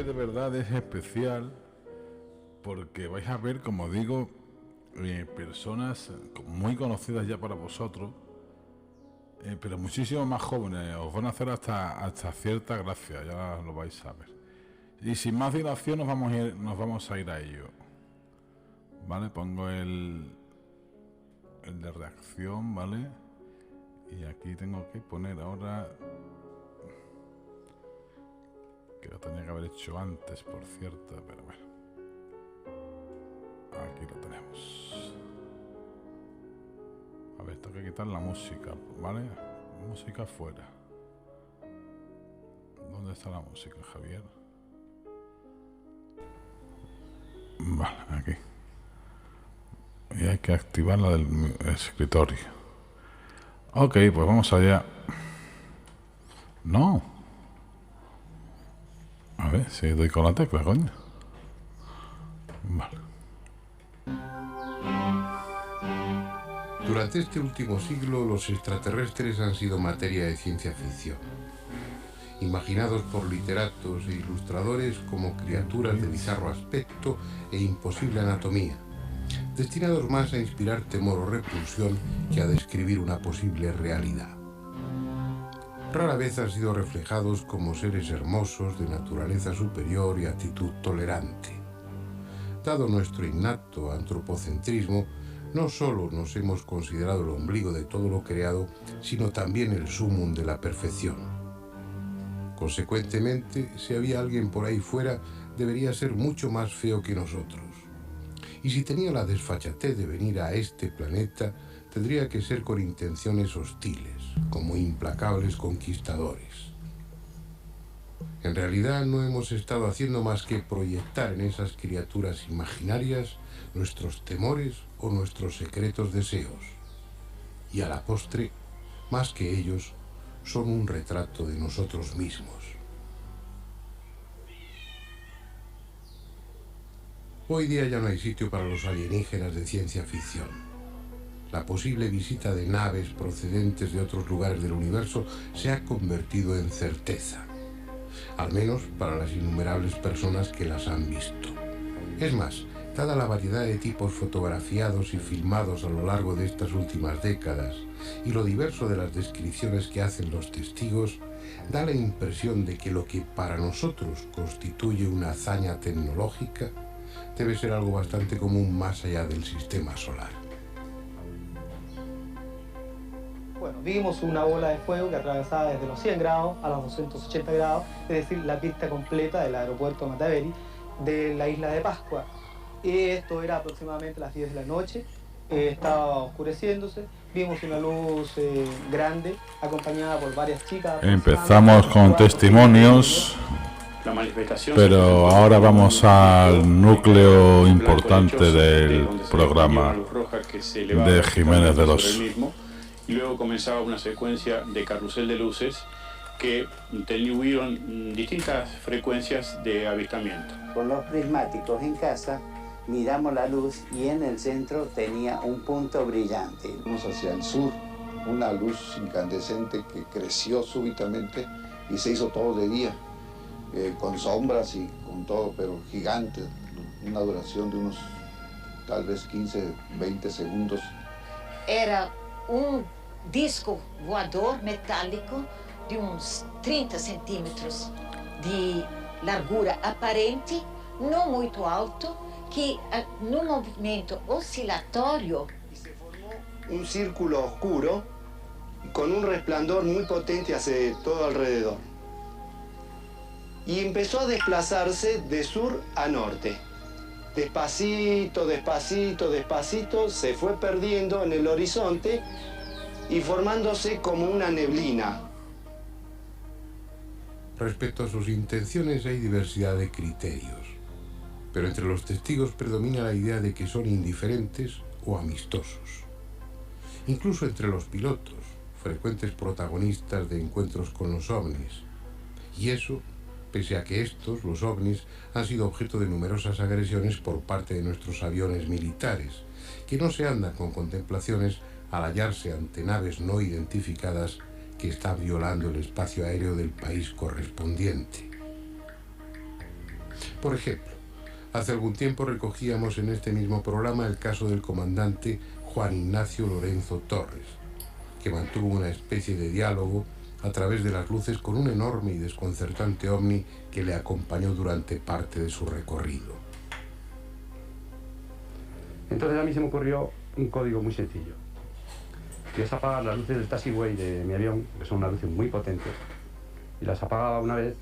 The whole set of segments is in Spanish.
de verdad es especial porque vais a ver, como digo, personas muy conocidas ya para vosotros, pero muchísimo más jóvenes. Os van a hacer hasta cierta gracia, ya lo vais a ver. Y sin más dilación nos vamos a ir a ello. Vale, pongo el de reacción, ¿vale? Y aquí tengo que poner ahora, que lo tenía que haber hecho antes, por cierto, pero bueno, aquí lo tenemos. A ver, tengo que quitar la música, ¿vale? Música fuera. ¿Dónde está la música, Javier? Vale, aquí. Y hay que activar la del escritorio. Ok, pues vamos allá. No. A ver si doy con la tecla, coño. Vale. Durante este último siglo, los extraterrestres han sido materia de ciencia ficción, imaginados por literatos e ilustradores como criaturas de bizarro aspecto e imposible anatomía, destinados más a inspirar temor o repulsión que a describir una posible realidad. Rara vez han sido reflejados como seres hermosos, de naturaleza superior y actitud tolerante. Dado nuestro innato antropocentrismo, no solo nos hemos considerado el ombligo de todo lo creado, sino también el sumum de la perfección. Consecuentemente, si había alguien por ahí fuera, debería ser mucho más feo que nosotros. Y si tenía la desfachatez de venir a este planeta, tendría que ser con intenciones hostiles, como implacables conquistadores. En realidad no hemos estado haciendo más que proyectar en esas criaturas imaginarias nuestros temores o nuestros secretos deseos. Y a la postre, más que ellos, son un retrato de nosotros mismos. Hoy día ya no hay sitio para los alienígenas de ciencia ficción. La posible visita de naves procedentes de otros lugares del universo se ha convertido en certeza, al menos para las innumerables personas que las han visto. Es más, dada la variedad de tipos fotografiados y filmados a lo largo de estas últimas décadas y lo diverso de las descripciones que hacen los testigos, da la impresión de que lo que para nosotros constituye una hazaña tecnológica debe ser algo bastante común más allá del sistema solar. Bueno, vimos una bola de fuego que atravesaba desde los 100 grados a los 280 grados, es decir, la pista completa del aeropuerto Mataveri de la isla de Pascua. Esto era aproximadamente las 10 de la noche, estaba oscureciéndose, vimos una luz grande acompañada por varias chicas. Empezamos con testimonios, pero ahora vamos al núcleo importante del programa de Jiménez de los. Y luego comenzaba una secuencia de carrusel de luces que tuvieron distintas frecuencias de avistamiento. Con los prismáticos en casa miramos la luz y en el centro tenía un punto brillante. Vamos hacia el sur, una luz incandescente que creció súbitamente y se hizo todo de día, con sombras y con todo, pero gigante, una duración de unos tal vez 15, 20 segundos. Era disco voador metálico de uns 30 centímetros de largura aparente, não muito alto, que no movimento oscilatorio se formó un círculo oscuro con un resplandor muy potente hacia todo alrededor y empezó a desplazarse de sur a norte. Despacito, despacito, despacito se fue perdiendo en el horizonte y formándose como una neblina. Respecto a sus intenciones hay diversidad de criterios, pero entre los testigos predomina la idea de que son indiferentes o amistosos. Incluso entre los pilotos, frecuentes protagonistas de encuentros con los ovnis. Y eso, pese a que estos, los ovnis, han sido objeto de numerosas agresiones por parte de nuestros aviones militares, que no se andan con contemplaciones al hallarse ante naves no identificadas que están violando el espacio aéreo del país correspondiente. Por ejemplo, hace algún tiempo recogíamos en este mismo programa el caso del comandante Juan Ignacio Lorenzo Torres, que mantuvo una especie de diálogo a través de las luces con un enorme y desconcertante ovni que le acompañó durante parte de su recorrido. Entonces a mí se me ocurrió un código muy sencillo, que es apagar las luces del taxiway de mi avión, que son unas luces muy potentes, y las apagaba una vez.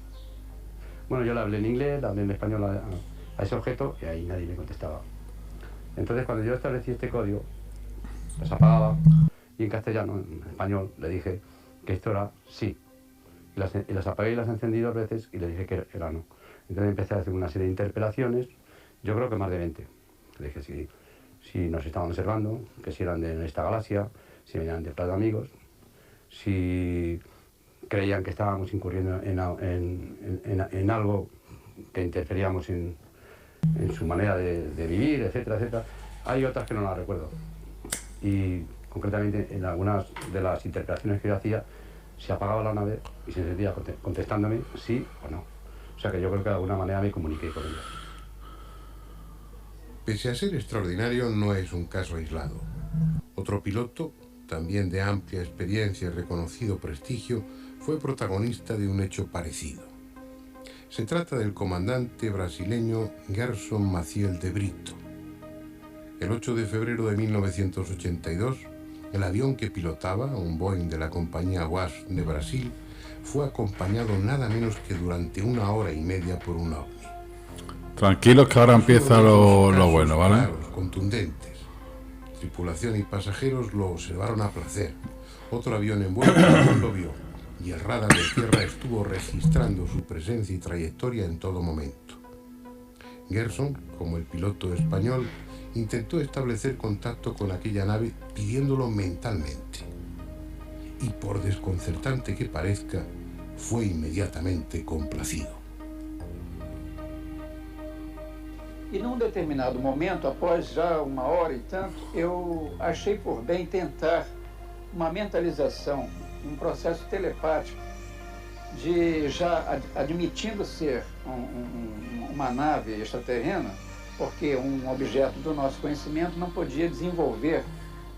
Bueno, yo le hablé en inglés, le hablé en español a ese objeto, y ahí nadie me contestaba. Entonces cuando yo establecí este código, las apagaba, y en castellano, en español, le dije que esto era sí. Y las apagué y las encendí 2 veces, y le dije que era no. Entonces empecé a hacer una serie de interpelaciones, yo creo que más de 20. Le dije si nos estaban observando, que si eran de esta galaxia, si venían de Plato Amigos, si creían que estábamos incurriendo en algo que interferíamos en su manera de vivir, etcétera, etcétera. Hay otras que no las recuerdo. Y concretamente en algunas de las interpelaciones que yo hacía, se apagaba la nave y se encendía contestándome sí o no. O sea que yo creo que de alguna manera me comuniqué con ellos. Pese a ser extraordinario, no es un caso aislado. Otro piloto, también de amplia experiencia y reconocido prestigio, fue protagonista de un hecho parecido. Se trata del comandante brasileño Gerson Maciel de Brito. El 8 de febrero de 1982, el avión que pilotaba, un Boeing de la compañía WASP de Brasil, fue acompañado nada menos que durante 1 hora y media por un ovni. Tranquilos que ahora empieza lo bueno, ¿vale? Claros, contundentes. Tripulación y pasajeros lo observaron a placer. Otro avión en vuelo también lo vio, y el radar de tierra estuvo registrando su presencia y trayectoria en todo momento. Gerson, como el piloto español, intentó establecer contacto con aquella nave pidiéndolo mentalmente. Y por desconcertante que parezca, fue inmediatamente complacido. E num determinado momento, após já 1 hora e tanto, eu achei por bem tentar uma mentalização, um processo telepático, de já admitindo ser uma nave extraterrena, porque um objeto do nosso conhecimento não podia desenvolver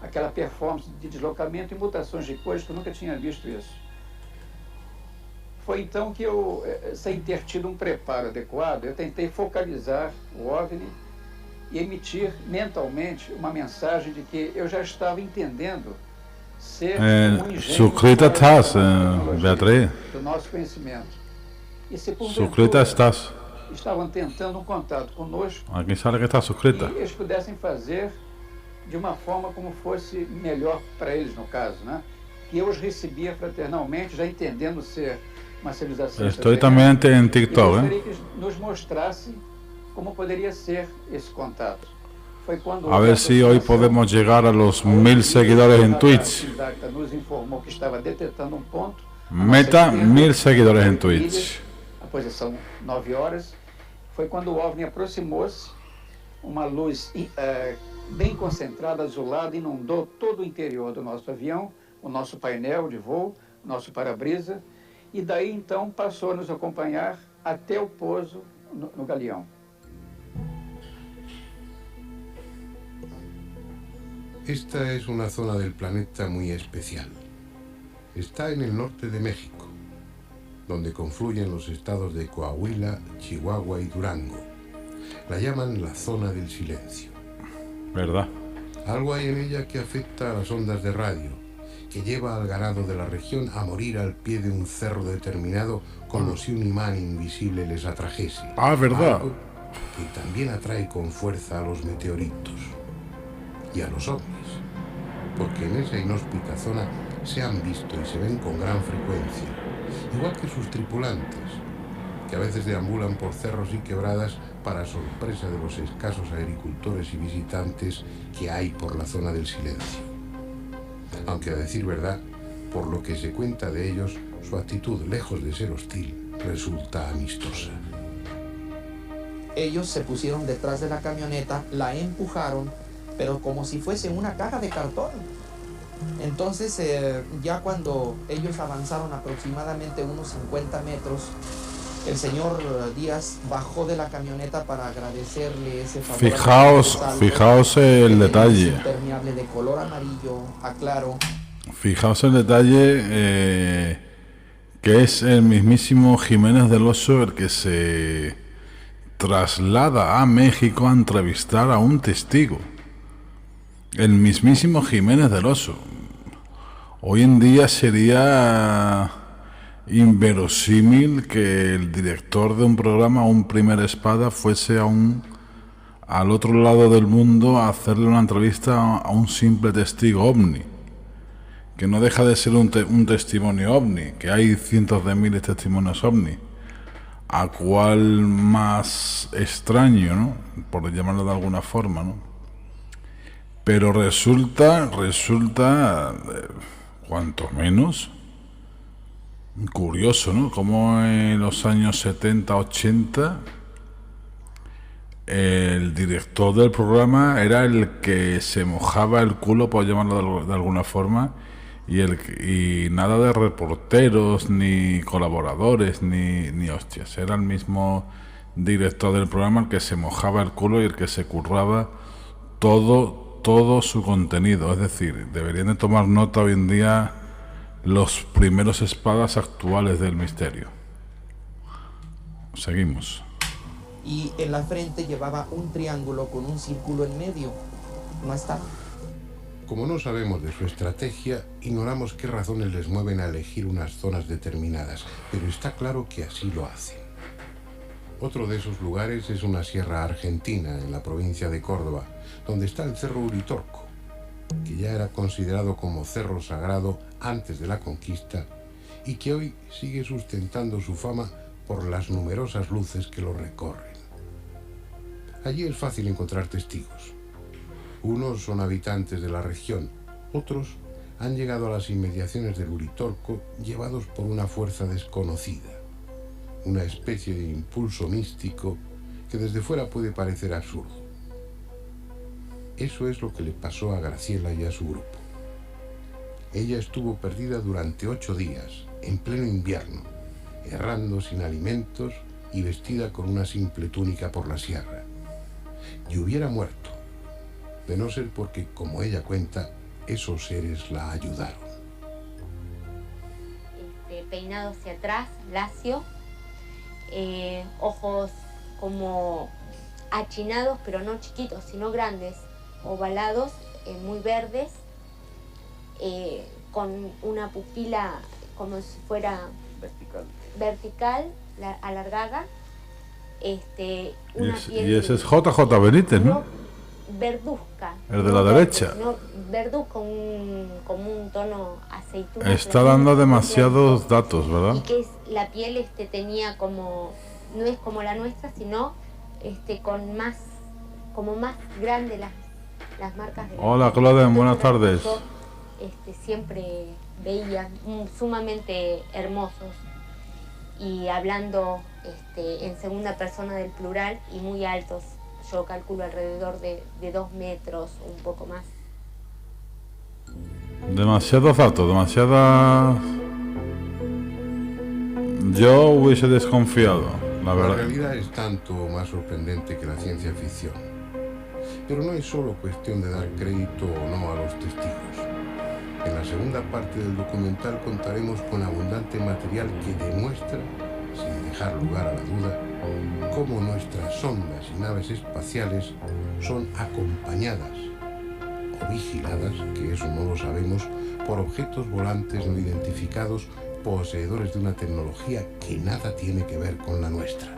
aquela performance de deslocamento e mutações de cores, que eu nunca tinha visto isso. Foi então que eu, sem ter tido um preparo adequado, eu tentei focalizar o OVNI e emitir mentalmente uma mensagem de que eu já estava entendendo ser um engenho do nosso conhecimento. E se porventura estavam tentando um contato conosco, que eles pudessem fazer de uma forma como fosse melhor para eles, no caso, né? Que eu os recebia fraternalmente, já entendendo ser uma civilização. Estoy también en TikTok, eu gostaria que nos mostrasse como poderia ser esse contato. Foi quando a ver si hoy podemos llegar a los 1000 seguidores en Twitch. Nos informou que estava detectando um ponto. Meta 1000 seguidores en Twitch. A posição 9 horas. Foi quando o OVNI aproximou-se, uma luz bem concentrada, azulada, inundou todo o interior do nosso avião, o nosso painel de voo, o nosso para-brisa, e daí então passou a nos acompanhar até o pouso no galeão. Esta es una zona del planeta muy especial. Está en el norte de México, donde confluyen los estados de Coahuila, Chihuahua y Durango. La llaman la zona del silencio. ¿Verdad? Algo hay en ella que afecta a las ondas de radio, que lleva al ganado de la región a morir al pie de un cerro determinado como si un imán invisible les atrajese. Ah, ¿verdad? Algo que también atrae con fuerza a los meteoritos y a los ovnis, porque en esa inhóspita zona se han visto y se ven con gran frecuencia, igual que sus tripulantes, que a veces deambulan por cerros y quebradas para sorpresa de los escasos agricultores y visitantes que hay por la zona del silencio. Aunque a decir verdad, por lo que se cuenta de ellos, su actitud, lejos de ser hostil, resulta amistosa. Ellos se pusieron detrás de la camioneta, la empujaron, pero como si fuese una caja de cartón. Entonces, ya cuando ellos avanzaron aproximadamente unos 50 metros, El señor Díaz bajó de la camioneta para agradecerle ese favor. Fijaos el detalle. Impermeable de color amarillo a claro. Fijaos el detalle que es el mismísimo Jiménez del Oso el que se traslada a México a entrevistar a un testigo. El mismísimo Jiménez del Oso. Hoy en día sería inverosímil que el director de un programa, un Primer Espada, fuese al otro lado del mundo a hacerle una entrevista a un simple testigo ovni, que no deja de ser un testimonio ovni, que hay cientos de miles de testimonios ovni. ¿A cuál más extraño, no? Por llamarlo de alguna forma, ¿no? Pero resulta, cuanto menos, curioso, ¿no? Como en los años 70, 80, el director del programa era el que se mojaba el culo, por llamarlo de alguna forma, y nada de reporteros, ni colaboradores, ni hostias. Era el mismo director del programa el que se mojaba el culo y el que se curraba todo su contenido. Es decir, deberían de tomar nota hoy en día los primeros espadas actuales del misterio. Seguimos. Y en la frente llevaba un triángulo con un círculo en medio. ¿No está? Como no sabemos de su estrategia, ignoramos qué razones les mueven a elegir unas zonas determinadas, pero está claro que así lo hacen. Otro de esos lugares es una sierra argentina, en la provincia de Córdoba, donde está el Cerro Uritorco, que ya era considerado como cerro sagrado antes de la conquista y que hoy sigue sustentando su fama por las numerosas luces que lo recorren. Allí es fácil encontrar testigos. Unos son habitantes de la región, otros han llegado a las inmediaciones del Uritorco llevados por una fuerza desconocida, una especie de impulso místico que desde fuera puede parecer absurdo. Eso es lo que le pasó a Graciela y a su grupo. Ella estuvo perdida durante 8 días, en pleno invierno, errando sin alimentos y vestida con una simple túnica por la sierra. Y hubiera muerto, de no ser porque, como ella cuenta, esos seres la ayudaron. Peinado hacia atrás, lacio, ojos como achinados, pero no chiquitos, sino grandes, ovalados, muy verdes, con una pupila como si fuera vertical alargada, una piel. Y ese es JJ Benítez, ¿no? Verduzca. El de la derecha. No, verduz con un tono aceituna. Está dando demasiados datos, ¿verdad? Y que la piel tenía como, no es como la nuestra, sino con más, como más grande las marcas de la Hola, piel. Claudia, buenas tardes. Yo, siempre veía sumamente hermosos y hablando en segunda persona del plural y muy altos. Yo calculo alrededor de 2 metros o un poco más. Demasiados datos, demasiadas. Yo hubiese desconfiado, la verdad. La realidad es tanto más sorprendente que la ciencia ficción. Pero no es solo cuestión de dar crédito o no a los testigos. En la segunda parte del documental contaremos con abundante material que demuestra, sin dejar lugar a la duda, cómo nuestras sondas y naves espaciales son acompañadas o vigiladas, que eso no lo sabemos, por objetos volantes no identificados poseedores de una tecnología que nada tiene que ver con la nuestra.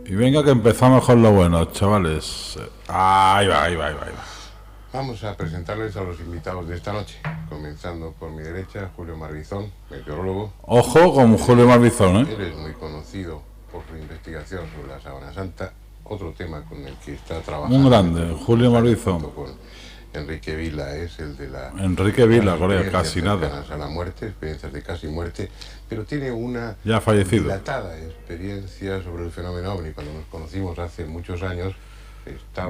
Y venga que empezamos con lo bueno, chavales. Ahí va. Vamos a presentarles a los invitados de esta noche, comenzando por mi derecha, Julio Marbizón, meteorólogo. Ojo con Julio Marbizón, ¿eh? Él es muy conocido por su investigación sobre la Sábana Santa, otro tema con el que está trabajando. Un grande, Julio Marbizón. Con Enrique Vila, es el de la... Enrique Vila, Corea, casi nada. A la muerte, experiencias de casi muerte, pero tiene una ya fallecido. Dilatada experiencia sobre el fenómeno OVNI. Cuando nos conocimos hace muchos años,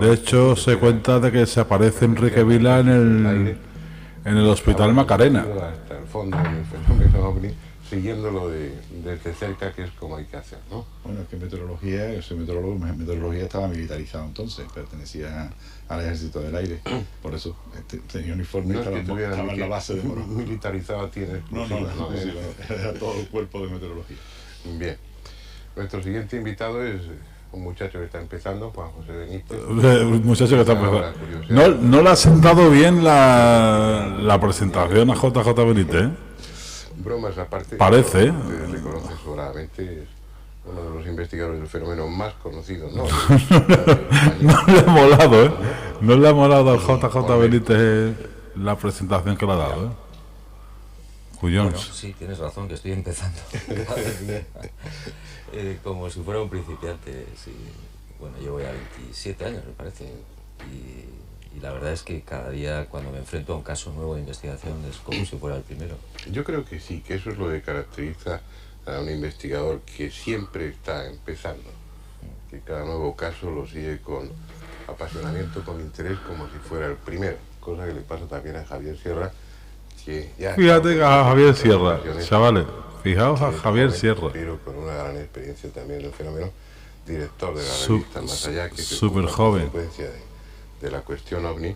de hecho, se cuenta de que se aparece Enrique Vila en en el Hospital Macarena. Hasta el fondo del fenómeno OVNI, siguiéndolo desde cerca, que es como hay que hacer, ¿no? Bueno, es que meteorología, yo soy meteorólogo, meteorología estaba militarizado entonces, pertenecía al Ejército del Aire, por eso tenía uniforme y estaba en la base de Morón. Militarizado tiene. No, era todo el cuerpo de meteorología. Bien. Nuestro siguiente invitado es un muchacho que está empezando, Juan José Benítez. Un muchacho que está empezando. No le ha sentado bien la presentación a JJ Benítez, ¿eh? Bromas aparte. Parece. Usted le conoce sobradamente, es uno de los investigadores del fenómeno más conocidos, ¿no? No le ha molado, ¿eh? No le ha molado al JJ Benítez la presentación que le ha dado, ¿eh? Bueno, sí, tienes razón, que estoy empezando. Como si fuera un principiante, sí. Bueno, llevo ya 27 años, me parece. Y la verdad es que cada día, cuando me enfrento a un caso nuevo de investigación, es como si fuera el primero. Yo creo que sí, que eso es lo que caracteriza a un investigador que siempre está empezando. Que cada nuevo caso lo sigue con apasionamiento, con interés, como si fuera el primero. Cosa que le pasa también a Javier Sierra. Fíjate a Javier Sierra, chavales, fijaos a Javier Sierra. Pero con una gran experiencia también en el fenómeno, director de la revista Más Allá, que se súper joven. De la cuestión OVNI,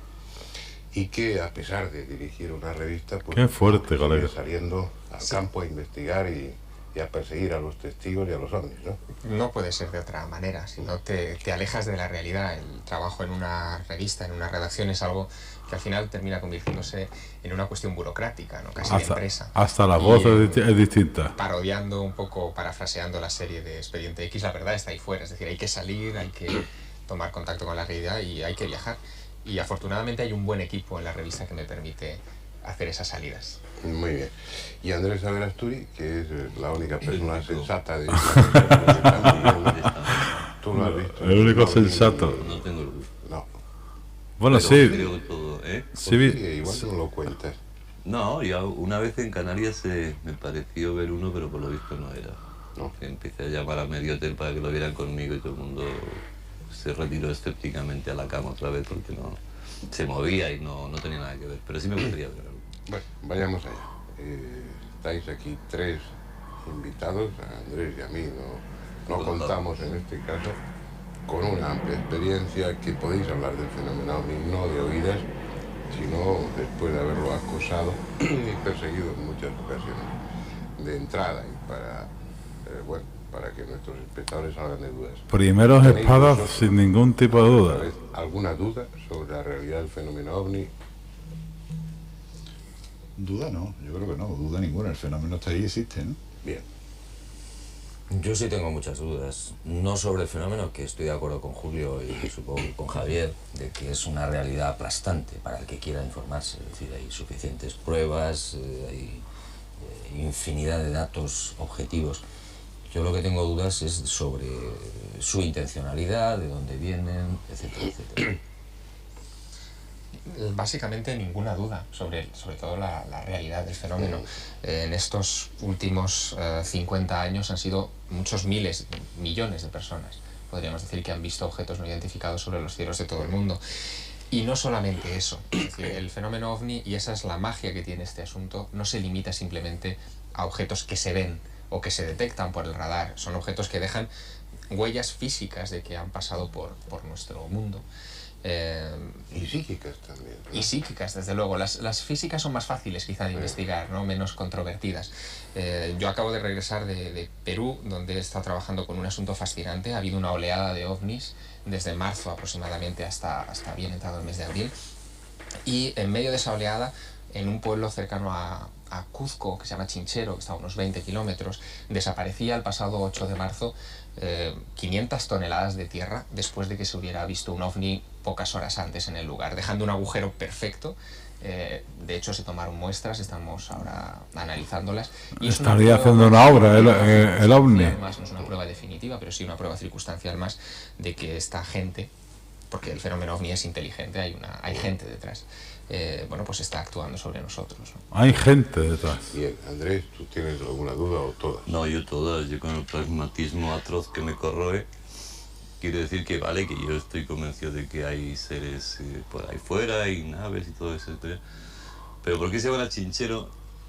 y que a pesar de dirigir una revista, pues qué fuerte, sigue colega, saliendo al campo a investigar y a perseguir a los testigos y a los ovnis, ¿no? No puede ser de otra manera, si no te alejas de la realidad. El trabajo en una revista, en una redacción, es algo que al final termina convirtiéndose en una cuestión burocrática, ¿no? Casi de empresa. Hasta la voz es distinta. Parodiando un poco, parafraseando la serie de Expediente X, la verdad está ahí fuera. Es decir, hay que salir, hay que tomar contacto con la realidad y hay que viajar. Y afortunadamente hay un buen equipo en la revista que me permite hacer esas salidas. Muy bien. Y Andrés Averasturi, que es la única persona sensata de... ¿Tú lo has visto? El único sensato. No tengo el gusto. No. Bueno, pero sí. Creo que todo, ¿eh? Sí, igual no lo cuentas. No, ya una vez en Canarias me pareció ver uno, pero por lo visto no era. ¿No? Empecé a llamar a medio hotel para que lo vieran conmigo y todo el mundo se retiró escépticamente a la cama otra vez porque no se movía y no tenía nada que ver. Pero sí me gustaría ver algo. Bueno, vayamos allá. Estáis aquí tres invitados, a Andrés y a mí, no contamos en este caso con una amplia experiencia, que podéis hablar del fenómeno OVNI no de oídas, sino después de haberlo acosado y perseguido en muchas ocasiones de entrada, y para que nuestros espectadores salgan de dudas. Primeros espadas sin ningún tipo de duda. ¿Alguna duda sobre la realidad del fenómeno OVNI? Duda no, yo creo que no, duda ninguna, el fenómeno está ahí y existe, ¿no? Bien. Yo sí tengo muchas dudas, no sobre el fenómeno, que estoy de acuerdo con Julio y supongo que con Javier, de que es una realidad aplastante para el que quiera informarse. Es decir, hay suficientes pruebas, hay infinidad de datos objetivos. Yo lo que tengo dudas es sobre su intencionalidad, de dónde vienen, etcétera, etcétera. Básicamente ninguna duda sobre todo la realidad del fenómeno. En estos últimos 50 años han sido muchos miles, millones de personas, podríamos decir, que han visto objetos no identificados sobre los cielos de todo el mundo. Y no solamente eso, es decir, el fenómeno OVNI, y esa es la magia que tiene este asunto, no se limita simplemente a objetos que se ven o que se detectan por el radar. Son objetos que dejan huellas físicas de que han pasado por nuestro mundo. Y psíquicas también, ¿no? Y psíquicas, desde luego. Las físicas son más fáciles quizá de investigar, ¿no? Menos controvertidas. Yo acabo de regresar de Perú, donde he estado trabajando con un asunto fascinante. Ha habido una oleada de ovnis desde marzo aproximadamente hasta bien entrado el mes de abril. Y en medio de esa oleada, en un pueblo cercano a Cuzco, que se llama Chinchero, que está a unos 20 kilómetros, desaparecía el pasado 8 de marzo 500 toneladas de tierra después de que se hubiera visto un ovni pocas horas antes en el lugar, dejando un agujero perfecto. De hecho, se tomaron muestras, estamos ahora analizándolas. Y estaría haciendo una obra el ovni. Además, no es una prueba definitiva, pero sí una prueba circunstancial más de que esta gente, porque el fenómeno ovni es inteligente, hay gente detrás, bueno, pues está actuando sobre nosotros, ¿no? Hay gente detrás. Bien, Andrés, ¿tú tienes alguna duda o todas? No, yo todas. Yo con el pragmatismo atroz que me corroe, quiero decir que vale, que yo estoy convencido de que hay seres por ahí fuera, hay naves y todo eso, Pero ¿por qué se van a Chinchero?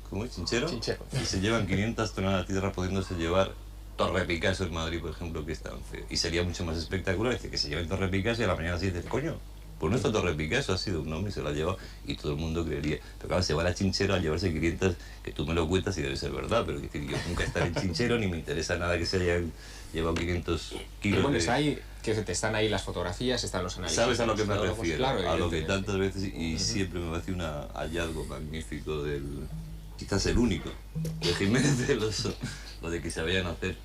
¿Cómo es? ¿Chinchero? Chinchero. Y se llevan 500 toneladas de tierra pudiéndose llevar Torre Picasso en Madrid, por ejemplo, que es tan feo. Y sería mucho más espectacular decir que se lleven Torre Picasso y a la mañana siguiente, coño, pues nuestra Torre Picasso ha sido un hombre y se la ha llevado y todo el mundo creería. Pero claro, se va a la Chinchero a llevarse 500, que tú me lo cuentas y debe ser verdad, pero es decir, yo nunca estaré en Chinchero ni me interesa nada que se hayan llevado 500 kilos. Bueno, que están ahí las fotografías, están los análisis. ¿Sabes a lo que me geólogos, refiero? claro, a lo que tantas veces, y siempre me parece un hallazgo magnífico del, quizás el único, de Jiménez de Loso, lo de que se vayan a hacer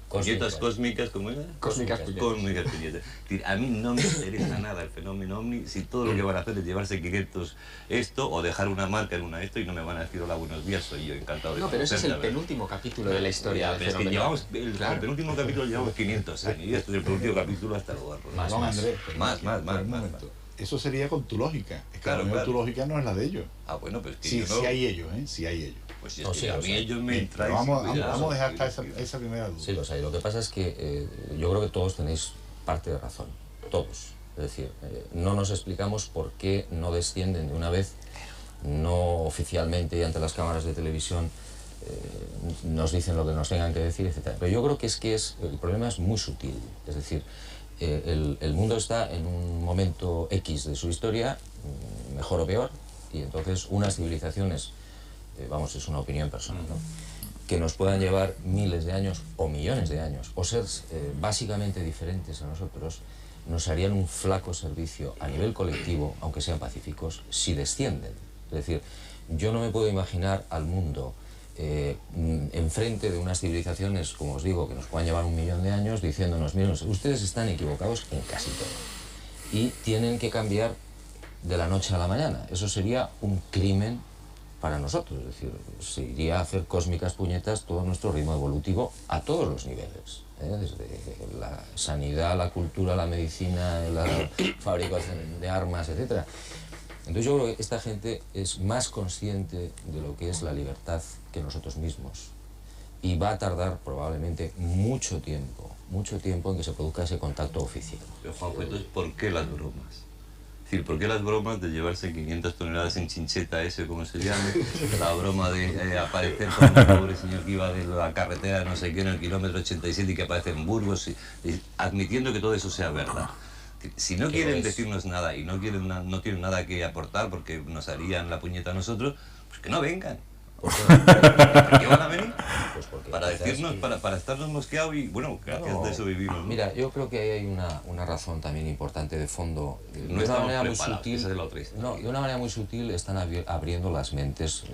puñetas cósmicas, ¿cómo era? Cósmicas puñetas. A mí no me interesa nada el fenómeno ovni, si todo lo que van a hacer es llevarse 500 esto, o dejar una marca en una esto, y no me van a decir hola, buenos días, soy yo, encantado de No, pero ese es el penúltimo capítulo de la historia del fenómeno. fenómeno. El penúltimo capítulo llevamos 500 años, y este es el penúltimo capítulo hasta luego. Más. Eso sería con tu lógica. Es que Claro, tu lógica no es la de ellos. Bueno, pues que sí, yo no... sí hay ellos, sí hay ellos. Pues si es que a mí ellos me traen... Vamos a dejar hasta esa primera duda. Sí, los hay. Lo que pasa es que yo creo que todos tenéis parte de razón. Todos. Es decir, no nos explicamos por qué no descienden de una vez, no oficialmente y ante las cámaras de televisión, nos dicen lo que nos tengan que decir, etc. Pero yo creo que el problema es muy sutil. Es decir, el mundo está en un momento X de su historia, mejor o peor, y entonces unas civilizaciones, es una opinión personal, ¿no?, que nos puedan llevar miles de años o millones de años, o ser básicamente diferentes a nosotros, nos harían un flaco servicio a nivel colectivo, aunque sean pacíficos, si descienden. Es decir, yo no me puedo imaginar al mundo enfrente de unas civilizaciones, como os digo, que nos puedan llevar 1 millón de años, diciéndonos, miren, ustedes están equivocados en casi todo y tienen que cambiar de la noche a la mañana. Eso sería un crimen para nosotros. Es decir, se iría a hacer cósmicas puñetas todo nuestro ritmo evolutivo a todos los niveles, desde la sanidad, la cultura, la medicina, la fabricación de armas, etc. Entonces yo creo que esta gente es más consciente de lo que es la libertad que nosotros mismos, y va a tardar probablemente mucho tiempo en que se produzca ese contacto oficial. Pero Juanjo, entonces, ¿por qué las bromas? Es decir, ¿por qué las bromas de llevarse 500 toneladas en chincheta ese, como se llame? La broma de aparecer con un pobre señor que iba de la carretera, no sé qué, en el kilómetro 87 y que aparece en Burgos, admitiendo que todo eso sea verdad. Si no quieren decirnos nada y no tienen nada que aportar porque nos harían la puñeta a nosotros, pues que no vengan. ¿Por qué van a venir? Pues para decirnos, para estarnos mosqueados y, bueno, gracias de eso vivimos, ¿no? Mira, yo creo que hay una razón también importante de fondo. No estamos preparados, esa es la otra historia. No, de una manera muy sutil están abriendo las mentes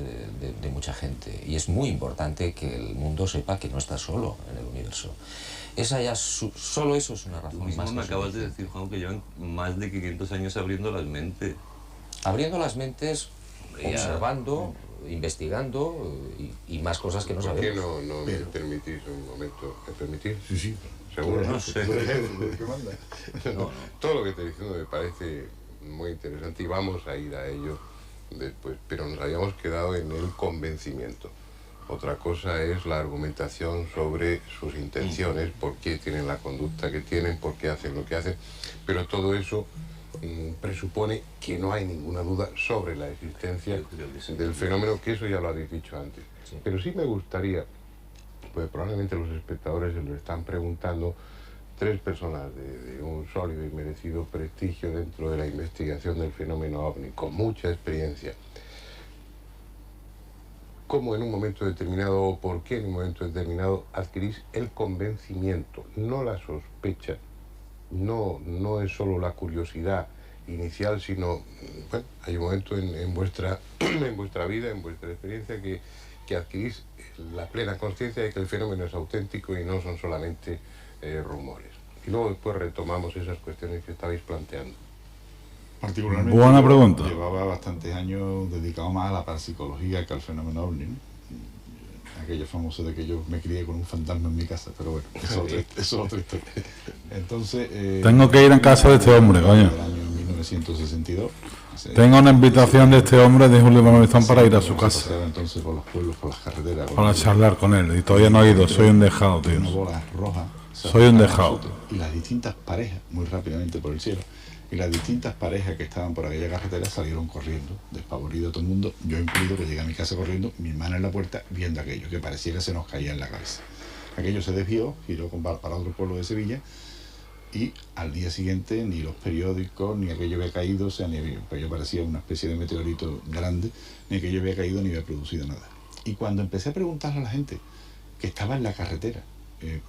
de mucha gente, y es muy importante que el mundo sepa que no está solo en el universo. Solo eso es una razón Tú mismo más. me acabas de decir, Juan, que llevan más de 500 años abriendo las mentes. Abriendo las mentes, observando, investigando y más cosas que no sabemos. ¿Por qué no me permitís un momento? ¿Me permitís? Sí. ¿Seguro? No sé. Todo lo que estoy diciendo me parece muy interesante y vamos a ir a ello después, pero nos habíamos quedado en el convencimiento. Otra cosa es la argumentación sobre sus intenciones, por qué tienen la conducta que tienen, por qué hacen lo que hacen, pero todo eso presupone que no hay ninguna duda sobre la existencia del fenómeno, que eso ya lo habéis dicho antes. Sí. Pero sí me gustaría, pues probablemente los espectadores se lo están preguntando, 3 personas de un sólido y merecido prestigio dentro de la investigación del fenómeno ovni, con mucha experiencia. ¿Cómo en un momento determinado, o por qué en un momento determinado adquirís el convencimiento, no la sospecha? No es solo la curiosidad inicial, sino, bueno, hay un momento en vuestra vida, en vuestra experiencia, que adquirís la plena conciencia de que el fenómeno es auténtico y no son solamente rumores. Y luego después retomamos esas cuestiones que estabais planteando. Particularmente, buena pregunta. Llevaba bastantes años dedicado más a la parapsicología que al fenómeno ovni, ¿no? Aquello famoso de que yo me crié con un fantasma en mi casa, pero bueno, eso es otra historia. Entonces... tengo que ir en casa de este hombre, coño. En el año 1962. Tengo una invitación de este hombre de Julio Manuel para ir a su casa. Entonces por los pueblos, por las carreteras. Para charlar con él, y todavía no he ido, soy un dejado, tío. Una bola roja. Soy un dejado. Y las distintas parejas, muy rápidamente por el cielo. y las distintas parejas que estaban por aquella carretera salieron corriendo, despavorido todo el mundo, yo incluido, que llegué a mi casa corriendo, mi hermana en la puerta viendo aquello, que parecía que se nos caía en la cabeza. Aquello se desvió, giró para otro pueblo de Sevilla, y al día siguiente ni los periódicos, ni aquello había caído, o sea, aquello parecía una especie de meteorito grande, ni aquello había caído ni había producido nada. Y cuando empecé a preguntarle a la gente que estaba en la carretera,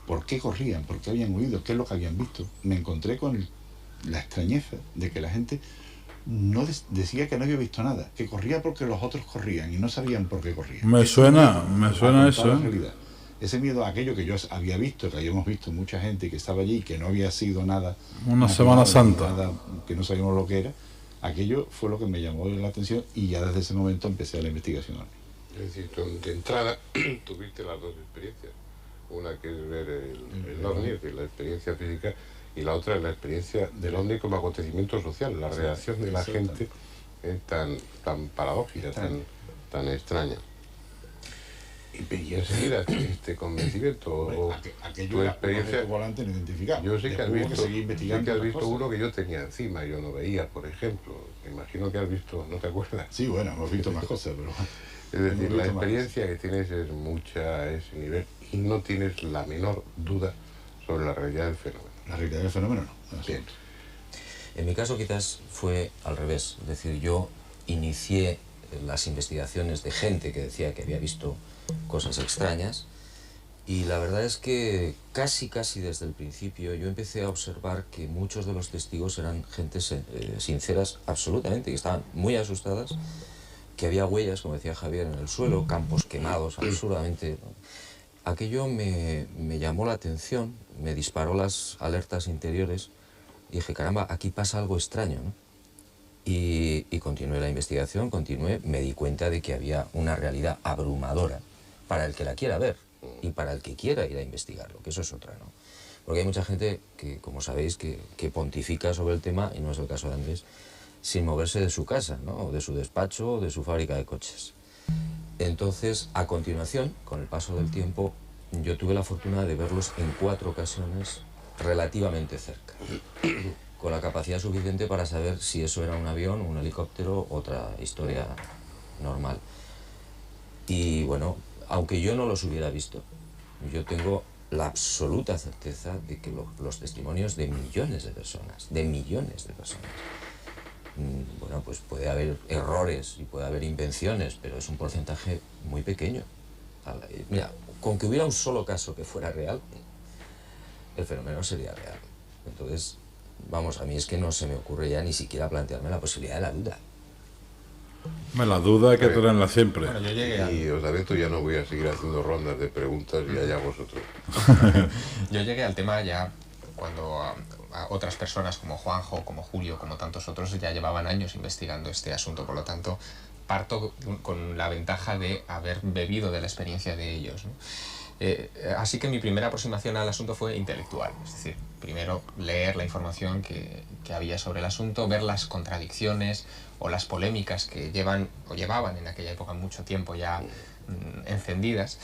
por qué corrían, por qué habían huido, qué es lo que habían visto, me encontré con la extrañeza de que la gente no decía que no había visto nada, que corría porque los otros corrían y no sabían por qué corrían. Me suena eso, Ese miedo a aquello que yo había visto, que habíamos visto mucha gente que estaba allí, que no había sido nada... Una Semana Santa. Nada, que no sabíamos lo que era. Aquello fue lo que me llamó la atención y ya desde ese momento empecé la investigación. Es decir, de entrada tuviste las dos experiencias. Una que es ver el ovni, que es la experiencia física, y la otra es la experiencia del ovni como acontecimiento social, la reacción de la gente tan paradójica, tan extraña. Y enseguida este convencimiento aquello tu experiencia volante no identificado. Yo sé que has visto uno que yo tenía encima, yo no veía, por ejemplo. Me imagino que has visto, ¿no te acuerdas? Sí, bueno, hemos visto más cosas, pero... Es decir, la experiencia que tienes es mucha a ese nivel y no tienes la menor duda sobre la realidad del fenómeno. La realidad del fenómeno no. Bien. En mi caso quizás fue al revés, es decir, yo inicié las investigaciones de gente que decía que había visto cosas extrañas y la verdad es que casi desde el principio yo empecé a observar que muchos de los testigos eran gentes sinceras absolutamente, que estaban muy asustadas, que había huellas, como decía Javier, en el suelo, campos quemados absurdamente. Aquello me llamó la atención, me disparó las alertas interiores y dije, caramba, aquí pasa algo extraño, ¿no? Y continué la investigación, me di cuenta de que había una realidad abrumadora para el que la quiera ver y para el que quiera ir a investigarlo, que eso es otra, ¿no? Porque hay mucha gente que, como sabéis, que pontifica sobre el tema, y no es el caso de Andrés, sin moverse de su casa, ¿no? O de su despacho o de su fábrica de coches. Entonces, a continuación, con el paso del tiempo, yo tuve la fortuna de verlos en 4 ocasiones relativamente cerca, con la capacidad suficiente para saber si eso era un avión, un helicóptero, otra historia normal. Y bueno, aunque yo no los hubiera visto, yo tengo la absoluta certeza de que los testimonios de millones de personas, bueno, pues puede haber errores y puede haber invenciones, pero es un porcentaje muy pequeño. Mira, con que hubiera un solo caso que fuera real, el fenómeno sería real. Entonces, vamos, a mí es que no se me ocurre ya ni siquiera plantearme la posibilidad de la duda. La duda hay que tenerla siempre. Bueno, y os advierto, ya no voy a seguir haciendo rondas de preguntas y allá vosotros. Yo llegué al tema ya cuando a otras personas como Juanjo, como Julio, como tantos otros ya llevaban años investigando este asunto, por lo tanto parto con la ventaja de haber bebido de la experiencia de ellos, ¿no? Así que mi primera aproximación al asunto fue intelectual, es decir, primero leer la información que había sobre el asunto, ver las contradicciones o las polémicas que llevaban en aquella época mucho tiempo ya encendidas.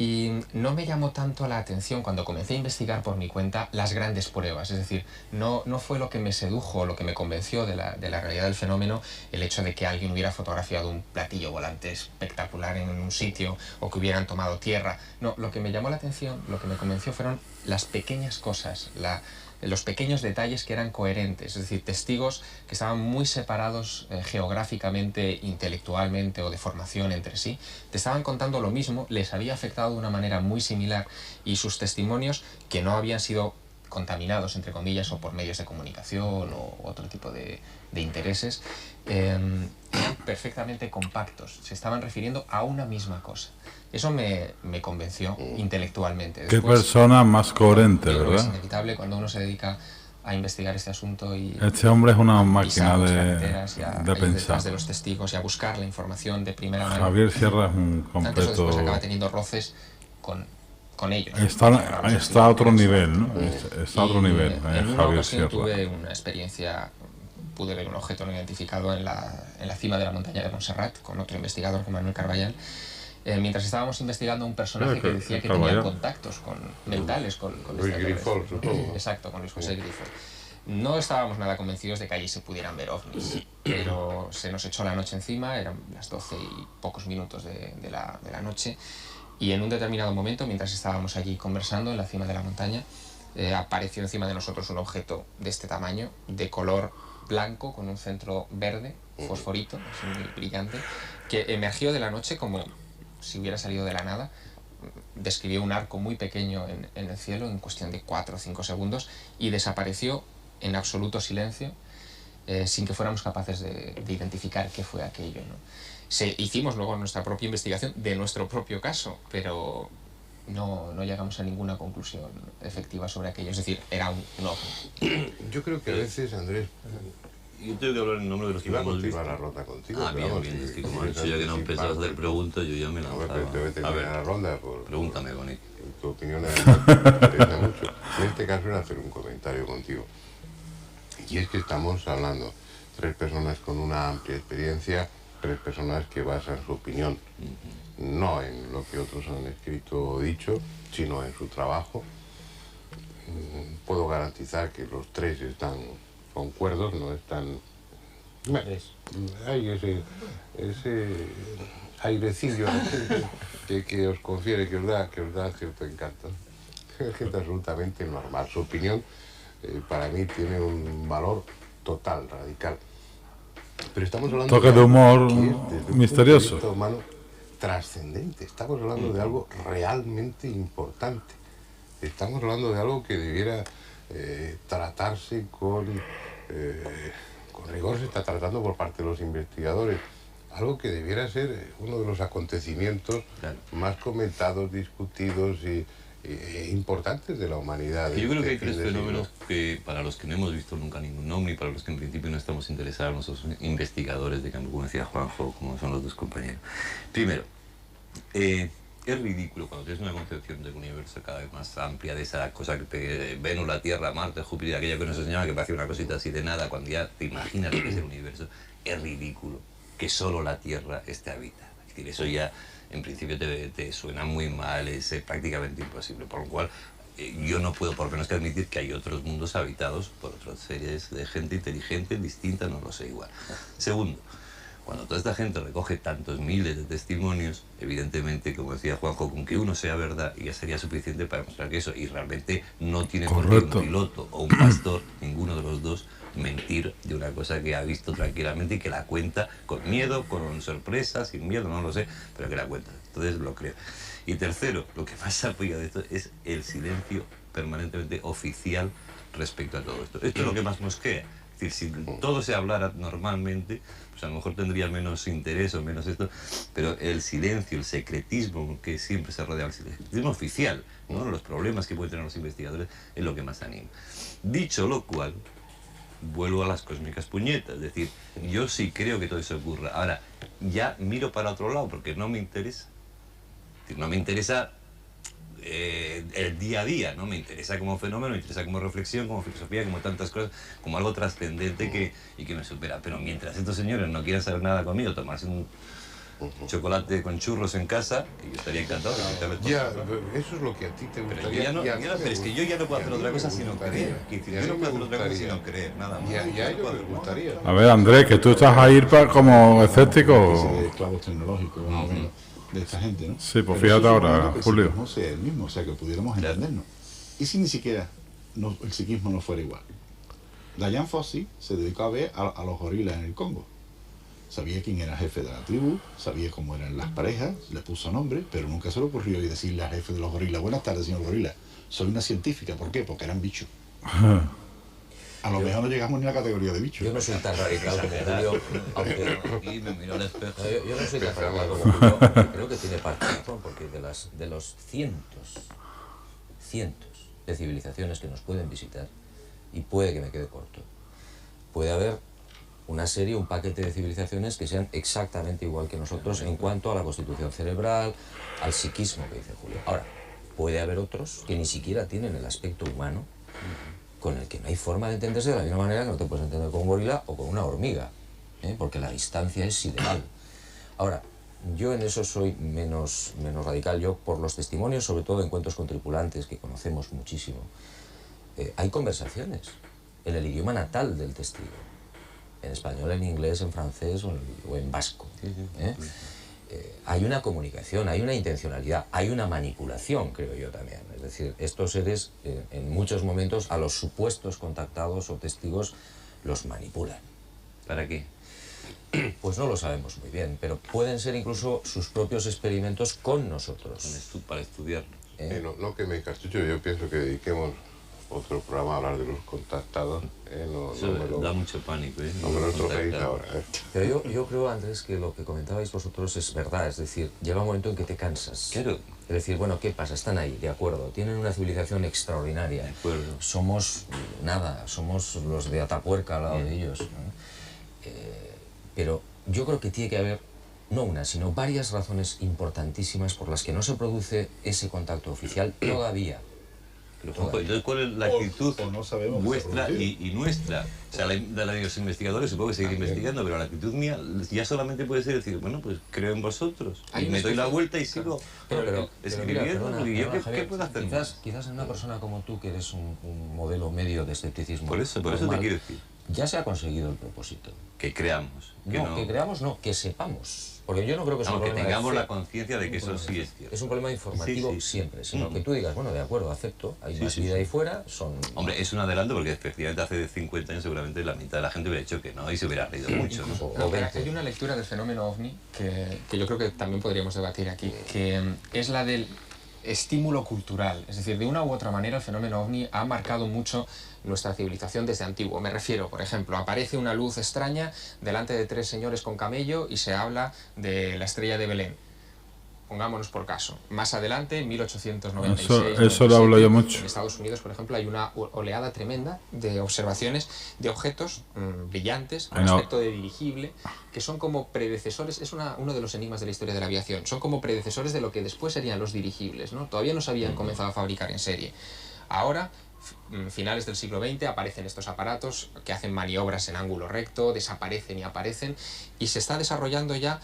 Y no me llamó tanto la atención cuando comencé a investigar por mi cuenta las grandes pruebas, es decir, no fue lo que me sedujo, lo que me convenció de la realidad del fenómeno, el hecho de que alguien hubiera fotografiado un platillo volante espectacular en un sitio o que hubieran tomado tierra. No, lo que me llamó la atención, lo que me convenció fueron las pequeñas cosas, los pequeños detalles que eran coherentes, es decir, testigos que estaban muy separados geográficamente, intelectualmente o de formación entre sí, te estaban contando lo mismo, les había afectado de una manera muy similar y sus testimonios, que no habían sido contaminados, entre comillas, o por medios de comunicación o otro tipo de intereses, eran perfectamente compactos, se estaban refiriendo a una misma cosa. Eso me convenció intelectualmente. Qué persona más coherente, ¿verdad? Es inevitable cuando uno se dedica a investigar este asunto y... Este hombre es una máquina de pensar. Detrás de los testigos y a buscar la información de primera mano. Javier Sierra es un completo... Antes o después acaba teniendo roces con ellos. Está a otro nivel, ¿no? Está a otro nivel. En una Javier ocasión Sierra. tuve una experiencia, pude ver un objeto no identificado en la cima de la montaña de Montserrat con otro investigador, con Manuel Carballal. Mientras estábamos investigando un personaje que decía que tenía contactos mentales con Luis Grifol, supongo. Exacto, con Luis José Grifol. No estábamos nada convencidos de que allí se pudieran ver ovnis, pero se nos echó la noche encima, eran las 12 y pocos minutos de la noche, y en un determinado momento, mientras estábamos allí conversando en la cima de la montaña, apareció encima de nosotros un objeto de este tamaño, de color blanco, con un centro verde, fosforito, es muy brillante, que emergió de la noche como si hubiera salido de la nada. Describió un arco muy pequeño en el cielo en cuestión de 4 o 5 segundos y desapareció en absoluto silencio, sin que fuéramos capaces de identificar qué fue aquello, ¿no? Hicimos luego nuestra propia investigación de nuestro propio caso, pero no llegamos a ninguna conclusión efectiva sobre aquello. Es decir, era un ovni. Yo creo que a veces, Andrés... Yo tengo que hablar en nombre de los que iba a hemos continuar visto. la ronda contigo. Ah, bien, bien, es que como han dicho ya que no empezado a hacer preguntas, yo ya me lanzaba. A ver, la ronda, pregúntame, Bonito. Tu opinión además me interesa mucho. En este caso era hacer un comentario contigo. Y es que estamos hablando 3 personas con una amplia experiencia, 3 personas que basan su opinión no en lo que otros han escrito o dicho, sino en su trabajo. Puedo garantizar que los 3 están concuerdos, no están... Hay ese airecillo que os confiere, que os da cierto encanto. Es gente absolutamente normal. Su opinión para mí tiene un valor total, radical. Pero estamos hablando toque de humor Punto de misterioso. vista humano trascendente. Estamos hablando de algo realmente importante. Estamos hablando de algo que debiera tratarse con rigor. Se está tratando por parte de los investigadores. Algo que debiera ser uno de los acontecimientos más comentados, discutidos y importantes de la humanidad. Yo creo que hay 3 fenómenos que para los que no hemos visto nunca ningún ovni, para los que en principio no estamos interesados, nosotros investigadores de campo, como decía Juanjo, como son los 2 compañeros. Primero, es ridículo cuando tienes una concepción del universo cada vez más amplia, de esa cosa que Venus, la Tierra, Marte, Júpiter, aquello que nos enseñaba que parecía una cosita así de nada, cuando ya te imaginas lo que es el universo, es ridículo que solo la Tierra esté habitada. Es decir, eso ya en principio te suena muy mal, es prácticamente imposible, por lo cual yo no puedo por menos que admitir que hay otros mundos habitados por otras series de gente inteligente, distinta, no lo sé, igual. Segundo, cuando toda esta gente recoge tantos miles de testimonios, evidentemente, como decía Juanjo, con que uno sea verdad ya sería suficiente para demostrar que eso, y realmente no tiene por qué un piloto o un pastor, ninguno de los 2, mentir de una cosa que ha visto tranquilamente y que la cuenta con miedo, con sorpresa, sin miedo, no lo sé, pero que la cuenta. Entonces lo creo. Y tercero, lo que más apoya de esto es el silencio permanentemente oficial respecto a todo esto. Esto es lo que más mosquea. Es decir, si todo se hablara normalmente, pues a lo mejor tendría menos interés o menos esto, pero el silencio, el secretismo que siempre se rodea, el secretismo oficial, ¿no? Los problemas que pueden tener los investigadores, es lo que más anima. Dicho lo cual, vuelvo a las cósmicas puñetas, es decir, yo sí creo que todo eso ocurra. Ahora, ya miro para otro lado porque no me interesa. Es decir, no me interesa el día a día, no me interesa como fenómeno, me interesa como reflexión, como filosofía, como tantas cosas, como algo trascendente y que me supera. Pero mientras estos señores no quieran saber nada conmigo, tomarse un chocolate con churros en casa, y yo estaría encantado de invitarles. Ya, eso es lo que a ti te gustaría. Pero es que yo ya no puedo hacer otra cosa sino creer. Yo no puedo hacer otra cosa sino creer, nada más. Ya yo me gustaría. A ver, Andrés, que tú estás ahí como escéptico. Esclavos tecnológicos, de esta gente, ¿no? Sí, pues fíjate ahora, Julio. No sea el mismo, o sea, que pudiéramos entendernos. Y si ni siquiera el psiquismo no fuera igual. Dian Fossey se dedicó a ver a los gorilas en el Congo. Sabía quién era el jefe de la tribu, sabía cómo eran las parejas, le puso nombre, pero nunca se le ocurrió decirle al jefe de los gorilas: buenas tardes, señor gorila, soy una científica. ¿Por qué? Porque eran bichos. A lo mejor no llegamos ni a la categoría de bichos. Yo no soy tan radical como Julio, aunque me miro al espejo. Yo no soy tan radical como Julio, aunque creo que tiene parte de razón, porque de los cientos de civilizaciones que nos pueden visitar, y puede que me quede corto, puede haber una serie, un paquete de civilizaciones que sean exactamente igual que nosotros en cuanto a la constitución cerebral, al psiquismo que dice Julio. Ahora, puede haber otros que ni siquiera tienen el aspecto humano, con el que no hay forma de entenderse de la misma manera que no te puedes entender con un gorila o con una hormiga, porque la distancia es sideral. Ahora, yo en eso soy menos radical. Yo, por los testimonios, sobre todo de encuentros con tripulantes, que conocemos muchísimo, hay conversaciones. en el idioma natal del testigo. En español, en inglés, en francés o en vasco. Hay una comunicación, hay una intencionalidad, hay una manipulación, creo yo también. Es decir, estos seres, en muchos momentos, a los supuestos contactados o testigos los manipulan. ¿Para qué? Pues no lo sabemos muy bien, pero pueden ser incluso sus propios experimentos con nosotros. Para estudiarlo. No queme cartucho, yo pienso que dediquemos otro programa a hablar de los contactados. Da mucho pánico. No me lo tropeéis ahora. Pero yo creo, Andrés, que lo que comentabais vosotros es verdad. Es decir, llega un momento en que te cansas. Claro. Es decir, bueno, ¿qué pasa? Están ahí, de acuerdo. Tienen una civilización extraordinaria. De acuerdo. Somos nada, somos los de Atapuerca al lado de ellos, ¿no? Pero yo creo que tiene que haber, no una, sino varias razones importantísimas por las que no se produce ese contacto oficial todavía. Entonces, ¿cuál es la actitud vuestra y nuestra? O sea, la de los investigadores supongo que seguir investigando, pero la actitud mía ya solamente puede ser decir, bueno, pues creo en vosotros, y me doy la vuelta y sigo escribiendo. ¿Qué puedo hacer? Quizás en una persona como tú, que eres un modelo medio de escepticismo. Por eso te quiero decir. Ya se ha conseguido el propósito. Que creamos. Que creamos, no, que sepamos. Porque yo no creo que sea un problema. Que tengamos la conciencia de que eso sí es cierto. Es un problema informativo siempre, sino que tú digas, bueno, de acuerdo, acepto, hay más vida ahí fuera, Hombre, es un adelanto porque efectivamente hace 50 años seguramente la mitad de la gente hubiera dicho que no y se hubiera reído mucho, ¿no? Hay una lectura del fenómeno OVNI que yo creo que también podríamos debatir aquí, que es la del estímulo cultural. Es decir, de una u otra manera el fenómeno OVNI ha marcado mucho nuestra civilización desde antiguo. Me refiero, por ejemplo, aparece una luz extraña delante de 3 señores con camello y se habla de la estrella de Belén. Pongámonos por caso. Más adelante, en 1896... Eso lo hablo yo mucho. En Estados Unidos, por ejemplo, hay una oleada tremenda de observaciones de objetos brillantes, con aspecto de dirigible, que son como predecesores, es uno de los enigmas de la historia de la aviación, son como predecesores de lo que después serían los dirigibles, ¿no? Todavía no se habían comenzado a fabricar en serie. Ahora, finales del siglo XX, aparecen estos aparatos que hacen maniobras en ángulo recto, desaparecen y aparecen, y se está desarrollando ya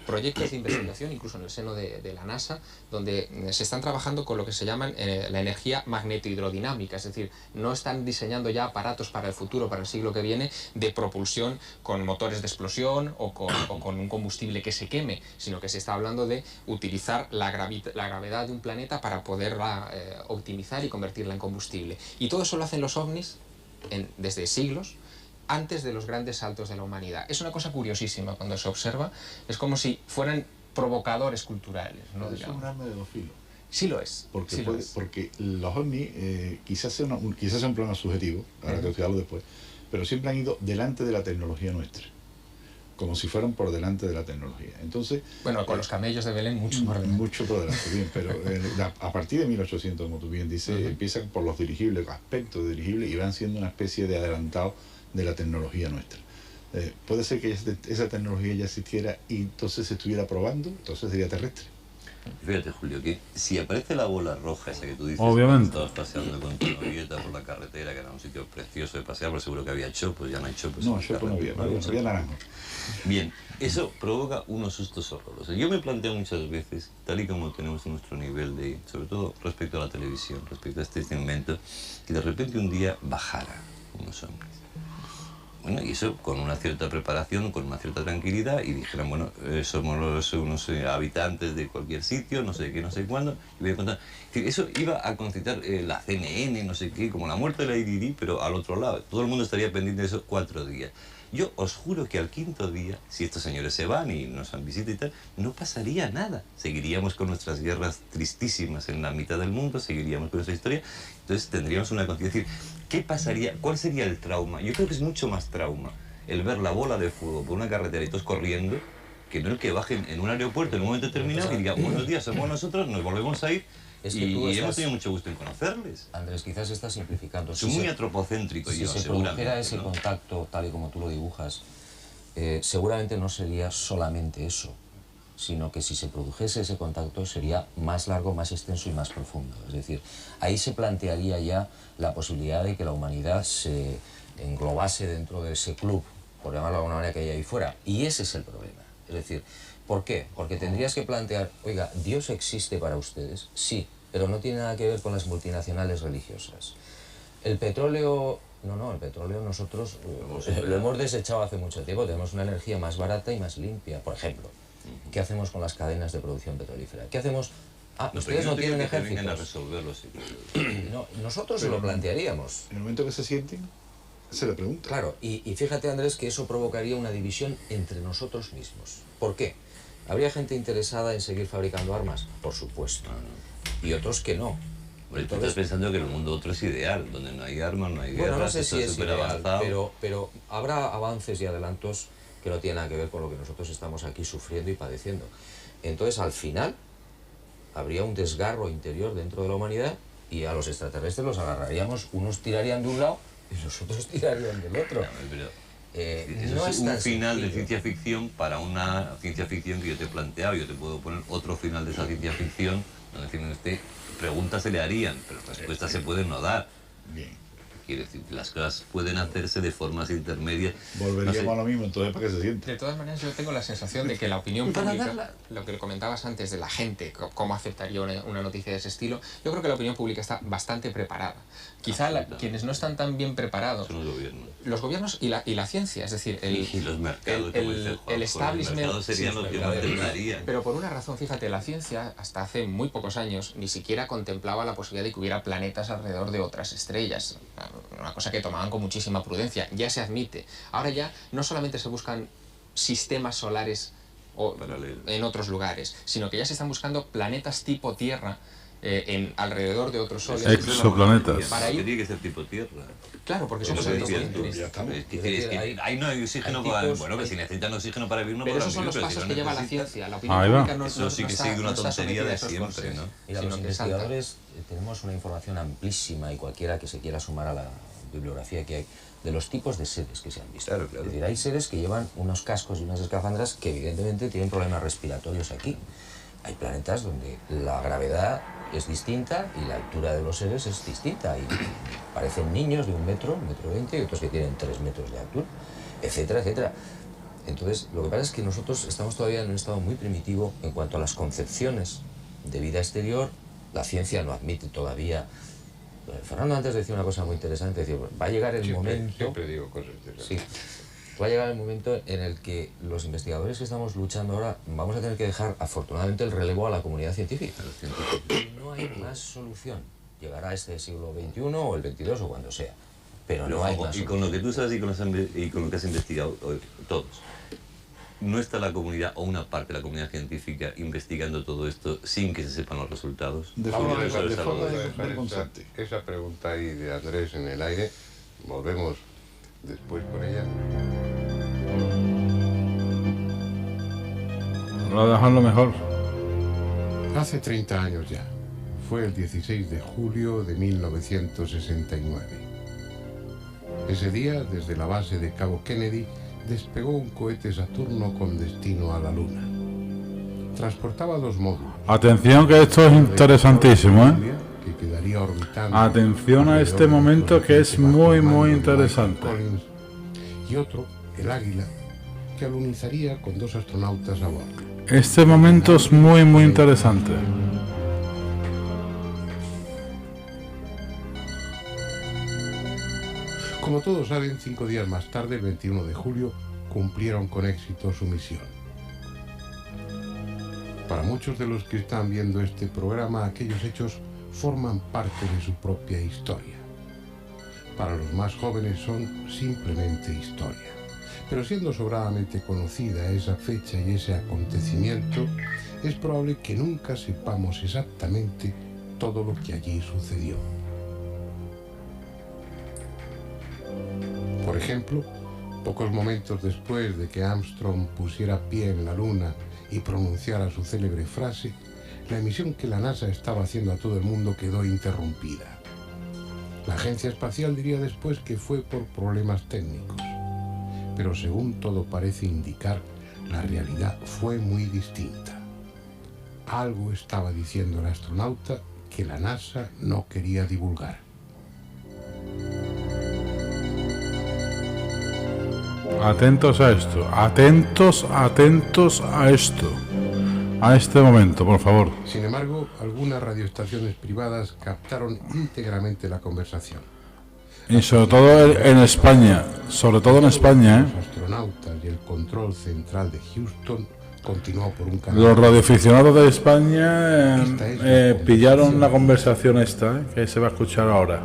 proyectos de investigación, incluso en el seno de la NASA, donde se están trabajando con lo que se llaman la energía magnetohidrodinámica, es decir, no están diseñando ya aparatos para el futuro, para el siglo que viene, de propulsión con motores de explosión o con un combustible que se queme, sino que se está hablando de utilizar la gravedad de un planeta para poderla optimizar y convertirla en combustible. Y todo eso lo hacen los ovnis desde siglos, antes de los grandes saltos de la humanidad. Es una cosa curiosísima cuando se observa, es como si fueran provocadores culturales, ¿no? Es un arma de dos filos. Sí lo es. Porque los ovnis quizás sea un problema subjetivo, ahora que estudiarlo después, pero siempre han ido delante de la tecnología nuestra, como si fueran por delante de la tecnología. Entonces, bueno, con los camellos de Belén mucho por delante. Mucho por delante, bien, pero a partir de 1800, como tú bien dices, empiezan por los dirigibles, aspectos de dirigibles, y van siendo una especie de adelantado de la tecnología nuestra. Puede ser que esa tecnología ya existiera y entonces se estuviera probando, entonces sería terrestre. Fíjate, Julio, que si aparece la bola roja esa que tú dices, obviamente, estabas paseando con tu novieta por la carretera, que era un sitio precioso de pasear, pero seguro que había chopos, ya no hay chopos. No, chopos no había naranjo. Bien, eso provoca unos sustos horrorosos. Yo me planteo muchas veces, tal y como tenemos nuestro nivel de, sobre todo respecto a la televisión, respecto a este invento, que de repente un día bajara unos hombres. Bueno, y eso con una cierta preparación, con una cierta tranquilidad, y dijeran, bueno, somos unos habitantes de cualquier sitio, no sé qué, no sé cuándo, y voy a contar. Es decir, eso iba a concitar la CNN, no sé qué, como la muerte de la IDD, pero al otro lado. Todo el mundo estaría pendiente de eso 4 días. Yo os juro que al 5.º día, si estos señores se van y nos han visitado y tal, no pasaría nada. Seguiríamos con nuestras guerras tristísimas en la mitad del mundo, seguiríamos con nuestra historia, entonces tendríamos una conciencia. Es decir, ¿qué pasaría? ¿Cuál sería el trauma? Yo creo que es mucho más trauma el ver la bola de fuego por una carretera y todos corriendo, que no el que bajen en un aeropuerto en un momento determinado y digan, buenos días, somos nosotros, nos volvemos a ir. Es que y hemos tenido mucho gusto en conocerles. Andrés, quizás estás simplificando. Soy muy antropocéntrico yo, si se produjera ese contacto tal y como tú lo dibujas, seguramente no sería solamente eso, sino que si se produjese ese contacto sería más largo, más extenso y más profundo. Es decir, ahí se plantearía ya la posibilidad de que la humanidad se englobase dentro de ese club, por llamarlo de alguna manera, que hay ahí fuera. Y ese es el problema. Es decir, ¿por qué? Porque tendrías que plantear, oiga, ¿Dios existe para ustedes? Sí, pero no tiene nada que ver con las multinacionales religiosas. El petróleo No, el petróleo nosotros lo hemos desechado hace mucho tiempo. Tenemos una energía más barata y más limpia. Por ejemplo, ¿qué hacemos con las cadenas de producción petrolífera? ¿Qué hacemos? Ustedes no tienen ejércitos. A resolverlo, sí. No, nosotros se lo plantearíamos. En el momento que se sienten, se le pregunta. Claro, y fíjate, Andrés, que eso provocaría una división entre nosotros mismos. ¿Por qué? ¿Habría gente interesada en seguir fabricando armas? Por supuesto. Y otros que no. Bueno, tú estás pensando que el mundo otro es ideal, donde no hay armas, no hay guerras, bueno, no sé si es ideal, avanzado. pero habrá avances y adelantos que no tienen nada que ver con lo que nosotros estamos aquí sufriendo y padeciendo. Entonces, al final, habría un desgarro interior dentro de la humanidad y a los extraterrestres los agarraríamos, unos tirarían de un lado y los otros tirarían del otro. Eso no es es un tan final de sencillo. ciencia ficción para una ciencia ficción que yo te he planteado. Yo te puedo poner otro final de esa ciencia ficción donde preguntas se le harían, pero respuestas se pueden no dar. Bien. Quiere decir, las cosas pueden hacerse de formas intermedias. Volveríamos a lo mismo, entonces, ¿para qué se siente? De todas maneras, yo tengo la sensación de que la opinión pública, lo que comentabas antes de la gente, cómo aceptaría una noticia de ese estilo, yo creo que la opinión pública está bastante preparada. Quizá quienes no están tan bien preparados, son los gobiernos y la ciencia, es decir, y los mercados, el establishment, los mercados serían los que más tendrían. Pero por una razón, fíjate, la ciencia hasta hace muy pocos años ni siquiera contemplaba la posibilidad de que hubiera planetas alrededor de otras estrellas. Una cosa que tomaban con muchísima prudencia, ya se admite. Ahora ya no solamente se buscan sistemas solares en otros lugares, sino que ya se están buscando planetas tipo Tierra alrededor de otros soles. Exoplanetas. Para ir... Tiene que ser tipo Tierra. Claro, porque somos ahí no hay oxígeno bueno, que si necesitan oxígeno para vivir no pero podrán esos son vivir, los pasos que lleva la ciencia. La opinión pública no, eso sí que sigue una tontería de siempre, ¿no? Mira, los investigadores tenemos una información amplísima y cualquiera que se quiera sumar a la bibliografía que hay de los tipos de seres que se han visto. Claro. Es decir, hay seres que llevan unos cascos y unas escafandras que evidentemente tienen problemas respiratorios aquí. Hay planetas donde la gravedad es distinta y la altura de los seres es distinta. Y parecen niños de 1 metro, 1,20 m, y otros que tienen 3 metros de altura, etcétera, etcétera. Entonces, lo que pasa es que nosotros estamos todavía en un estado muy primitivo en cuanto a las concepciones de vida exterior. La ciencia no admite todavía. Fernando antes decía una cosa muy interesante, decía, va a llegar el momento... Siempre digo cosas interesantes. Sí, va a llegar el momento en el que los investigadores que estamos luchando ahora vamos a tener que dejar, afortunadamente, el relevo a la comunidad científica. No hay más solución. Llegará este siglo XXI o el XXII o cuando sea, pero no hay más solución. Y con lo que tú sabes y con lo que has investigado todos, ¿no está la comunidad o una parte de la comunidad científica investigando todo esto sin que se sepan los resultados? Vamos a dejar esa pregunta ahí de Andrés en el aire. Volvemos después con ella. Lo dejarlo mejor. Hace 30 años ya. Fue el 16 de julio de 1969. Ese día, desde la base de Cabo Kennedy, despegó un cohete Saturno con destino a la Luna. Transportaba 2 módulos. Atención que esto es interesantísimo, ¿eh? Que quedaría orbitando. Atención a este momento que es muy, muy interesante. Y otro, el Águila, que alunizaría con 2 astronautas a bordo. Este momento es muy, muy interesante. Como todos saben, 5 días más tarde, el 21 de julio, cumplieron con éxito su misión. Para muchos de los que están viendo este programa, aquellos hechos forman parte de su propia historia. Para los más jóvenes son simplemente historia. Pero siendo sobradamente conocida esa fecha y ese acontecimiento, es probable que nunca sepamos exactamente todo lo que allí sucedió. Por ejemplo, pocos momentos después de que Armstrong pusiera pie en la Luna y pronunciara su célebre frase, la emisión que la NASA estaba haciendo a todo el mundo quedó interrumpida. La agencia espacial diría después que fue por problemas técnicos, pero según todo parece indicar, la realidad fue muy distinta. Algo estaba diciendo el astronauta que la NASA no quería divulgar. Atentos a esto, atentos a esto, a este momento, por favor. Sin embargo, algunas radioestaciones privadas captaron íntegramente la conversación. Y sobre todo en España, sobre todo en España, Los astronautas y el control central de Houston continuó por un canal. Los radioaficionados de España pillaron la conversación esta, que se va a escuchar ahora.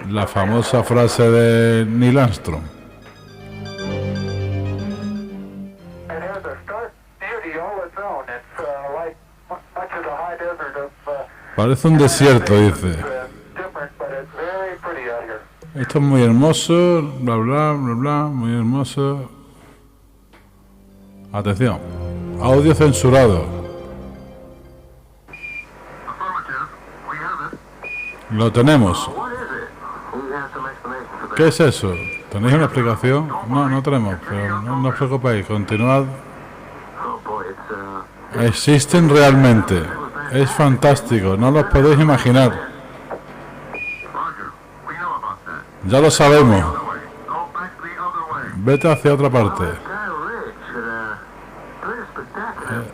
La famosa frase de Neil Armstrong. Parece un desierto, dice. Esto es muy hermoso, bla bla bla bla, muy hermoso. Atención, audio censurado. Lo tenemos. ¿Qué es eso? ¿Tenéis una explicación? No, no tenemos, pero no os preocupéis, continuad. Existen realmente. Es fantástico, no los podéis imaginar. Ya lo sabemos. Vete hacia otra parte.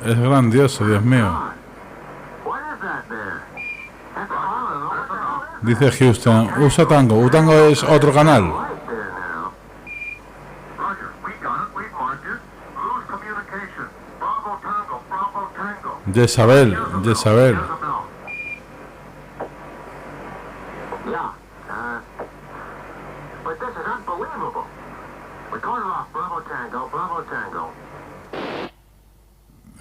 Es grandioso, Dios mío. Dice Houston, usa Tango. ¿Utango es otro canal? Jezabel, Jezabel.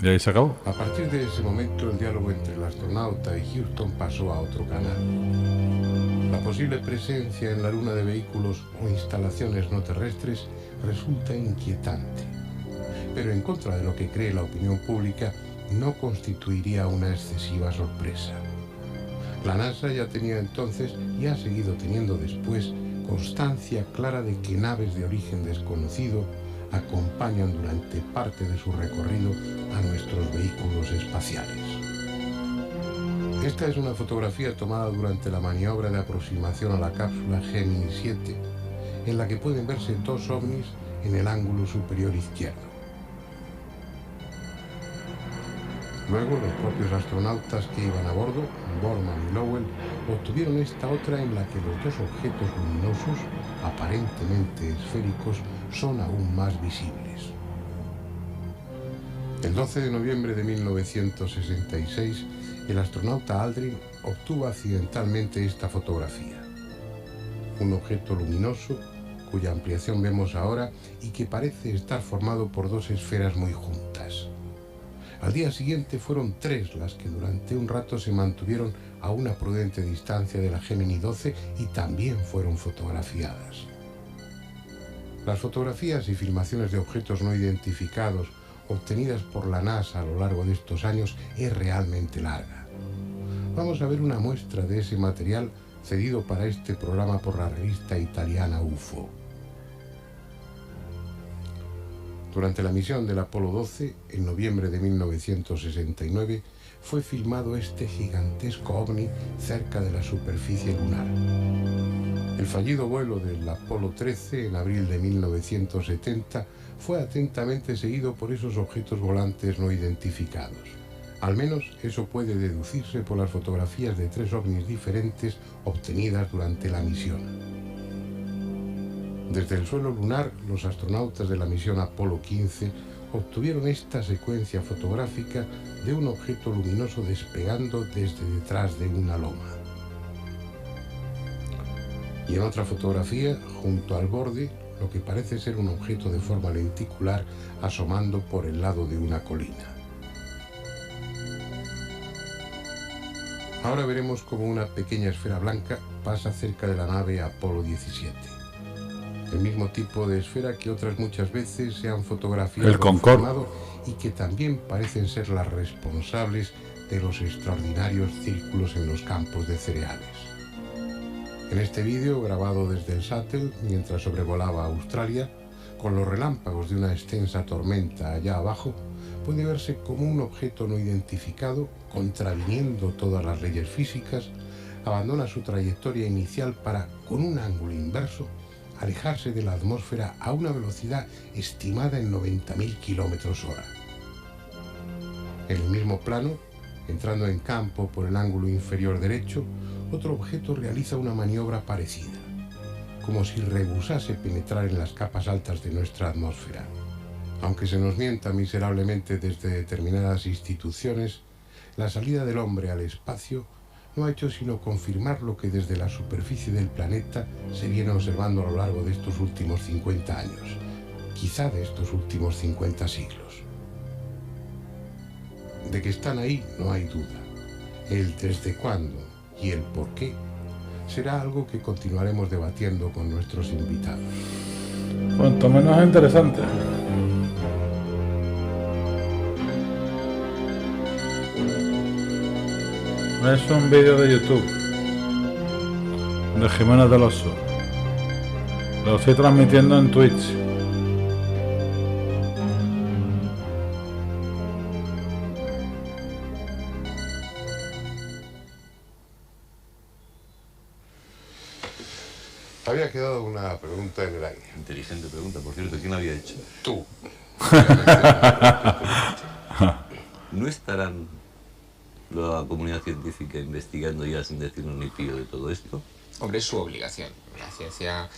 Y ahí se acabó. A partir de ese momento, el diálogo entre el astronauta y Houston pasó a otro canal. La posible presencia en la Luna de vehículos o instalaciones no terrestres resulta inquietante, pero en contra de lo que cree la opinión pública, no constituiría una excesiva sorpresa. La NASA ya tenía entonces, y ha seguido teniendo después, constancia clara de que naves de origen desconocido acompañan durante parte de su recorrido a nuestros vehículos espaciales. Esta es una fotografía tomada durante la maniobra de aproximación a la cápsula Gemini 7, en la que pueden verse dos ovnis en el ángulo superior izquierdo. Luego, los propios astronautas que iban a bordo, Borman y Lowell, obtuvieron esta otra en la que los dos objetos luminosos, aparentemente esféricos, son aún más visibles. El 12 de noviembre de 1966, el astronauta Aldrin obtuvo accidentalmente esta fotografía. Un objeto luminoso, cuya ampliación vemos ahora y que parece estar formado por dos esferas muy juntas. Al día siguiente fueron tres las que durante un rato se mantuvieron a una prudente distancia de la Gemini 12 y también fueron fotografiadas. Las fotografías y filmaciones de objetos no identificados obtenidas por la NASA a lo largo de estos años es realmente larga. Vamos a ver una muestra de ese material cedido para este programa por la revista italiana UFO. Durante la misión del Apolo 12, en noviembre de 1969, fue filmado este gigantesco ovni cerca de la superficie lunar. El fallido vuelo del Apolo 13, en abril de 1970, fue atentamente seguido por esos objetos volantes no identificados. Al menos eso puede deducirse por las fotografías de tres ovnis diferentes obtenidas durante la misión. Desde el suelo lunar, los astronautas de la misión Apolo 15 obtuvieron esta secuencia fotográfica de un objeto luminoso despegando desde detrás de una loma. Y en otra fotografía, junto al borde, lo que parece ser un objeto de forma lenticular asomando por el lado de una colina. Ahora veremos cómo una pequeña esfera blanca pasa cerca de la nave Apolo 17. El mismo tipo de esfera que otras muchas veces se han fotografiado el Concorde, y que también parecen ser las responsables de los extraordinarios círculos en los campos de cereales. En este vídeo, grabado desde el Shuttle mientras sobrevolaba Australia, con los relámpagos de una extensa tormenta allá abajo, puede verse como un objeto no identificado, contraviniendo todas las leyes físicas, abandona su trayectoria inicial para, con un ángulo inverso, alejarse de la atmósfera a una velocidad estimada en 90.000 km/h. En el mismo plano, entrando en campo por el ángulo inferior derecho, otro objeto realiza una maniobra parecida, como si rehusase penetrar en las capas altas de nuestra atmósfera. Aunque se nos mienta miserablemente desde determinadas instituciones, la salida del hombre al espacio no ha hecho sino confirmar lo que desde la superficie del planeta se viene observando a lo largo de estos últimos 50 años, quizá de estos últimos 50 siglos. De que están ahí no hay duda. El desde cuándo y el por qué será algo que continuaremos debatiendo con nuestros invitados. Cuanto menos interesante. Es un vídeo de YouTube de Jiménez del Oso. Lo estoy transmitiendo en Twitch. Había quedado una pregunta en el aire. Inteligente pregunta, por cierto, ¿quién la había hecho? Tú. ¿No estarán la comunidad científica investigando ya sin decirnos ni pío de todo esto? Hombre, es su obligación. La ciencia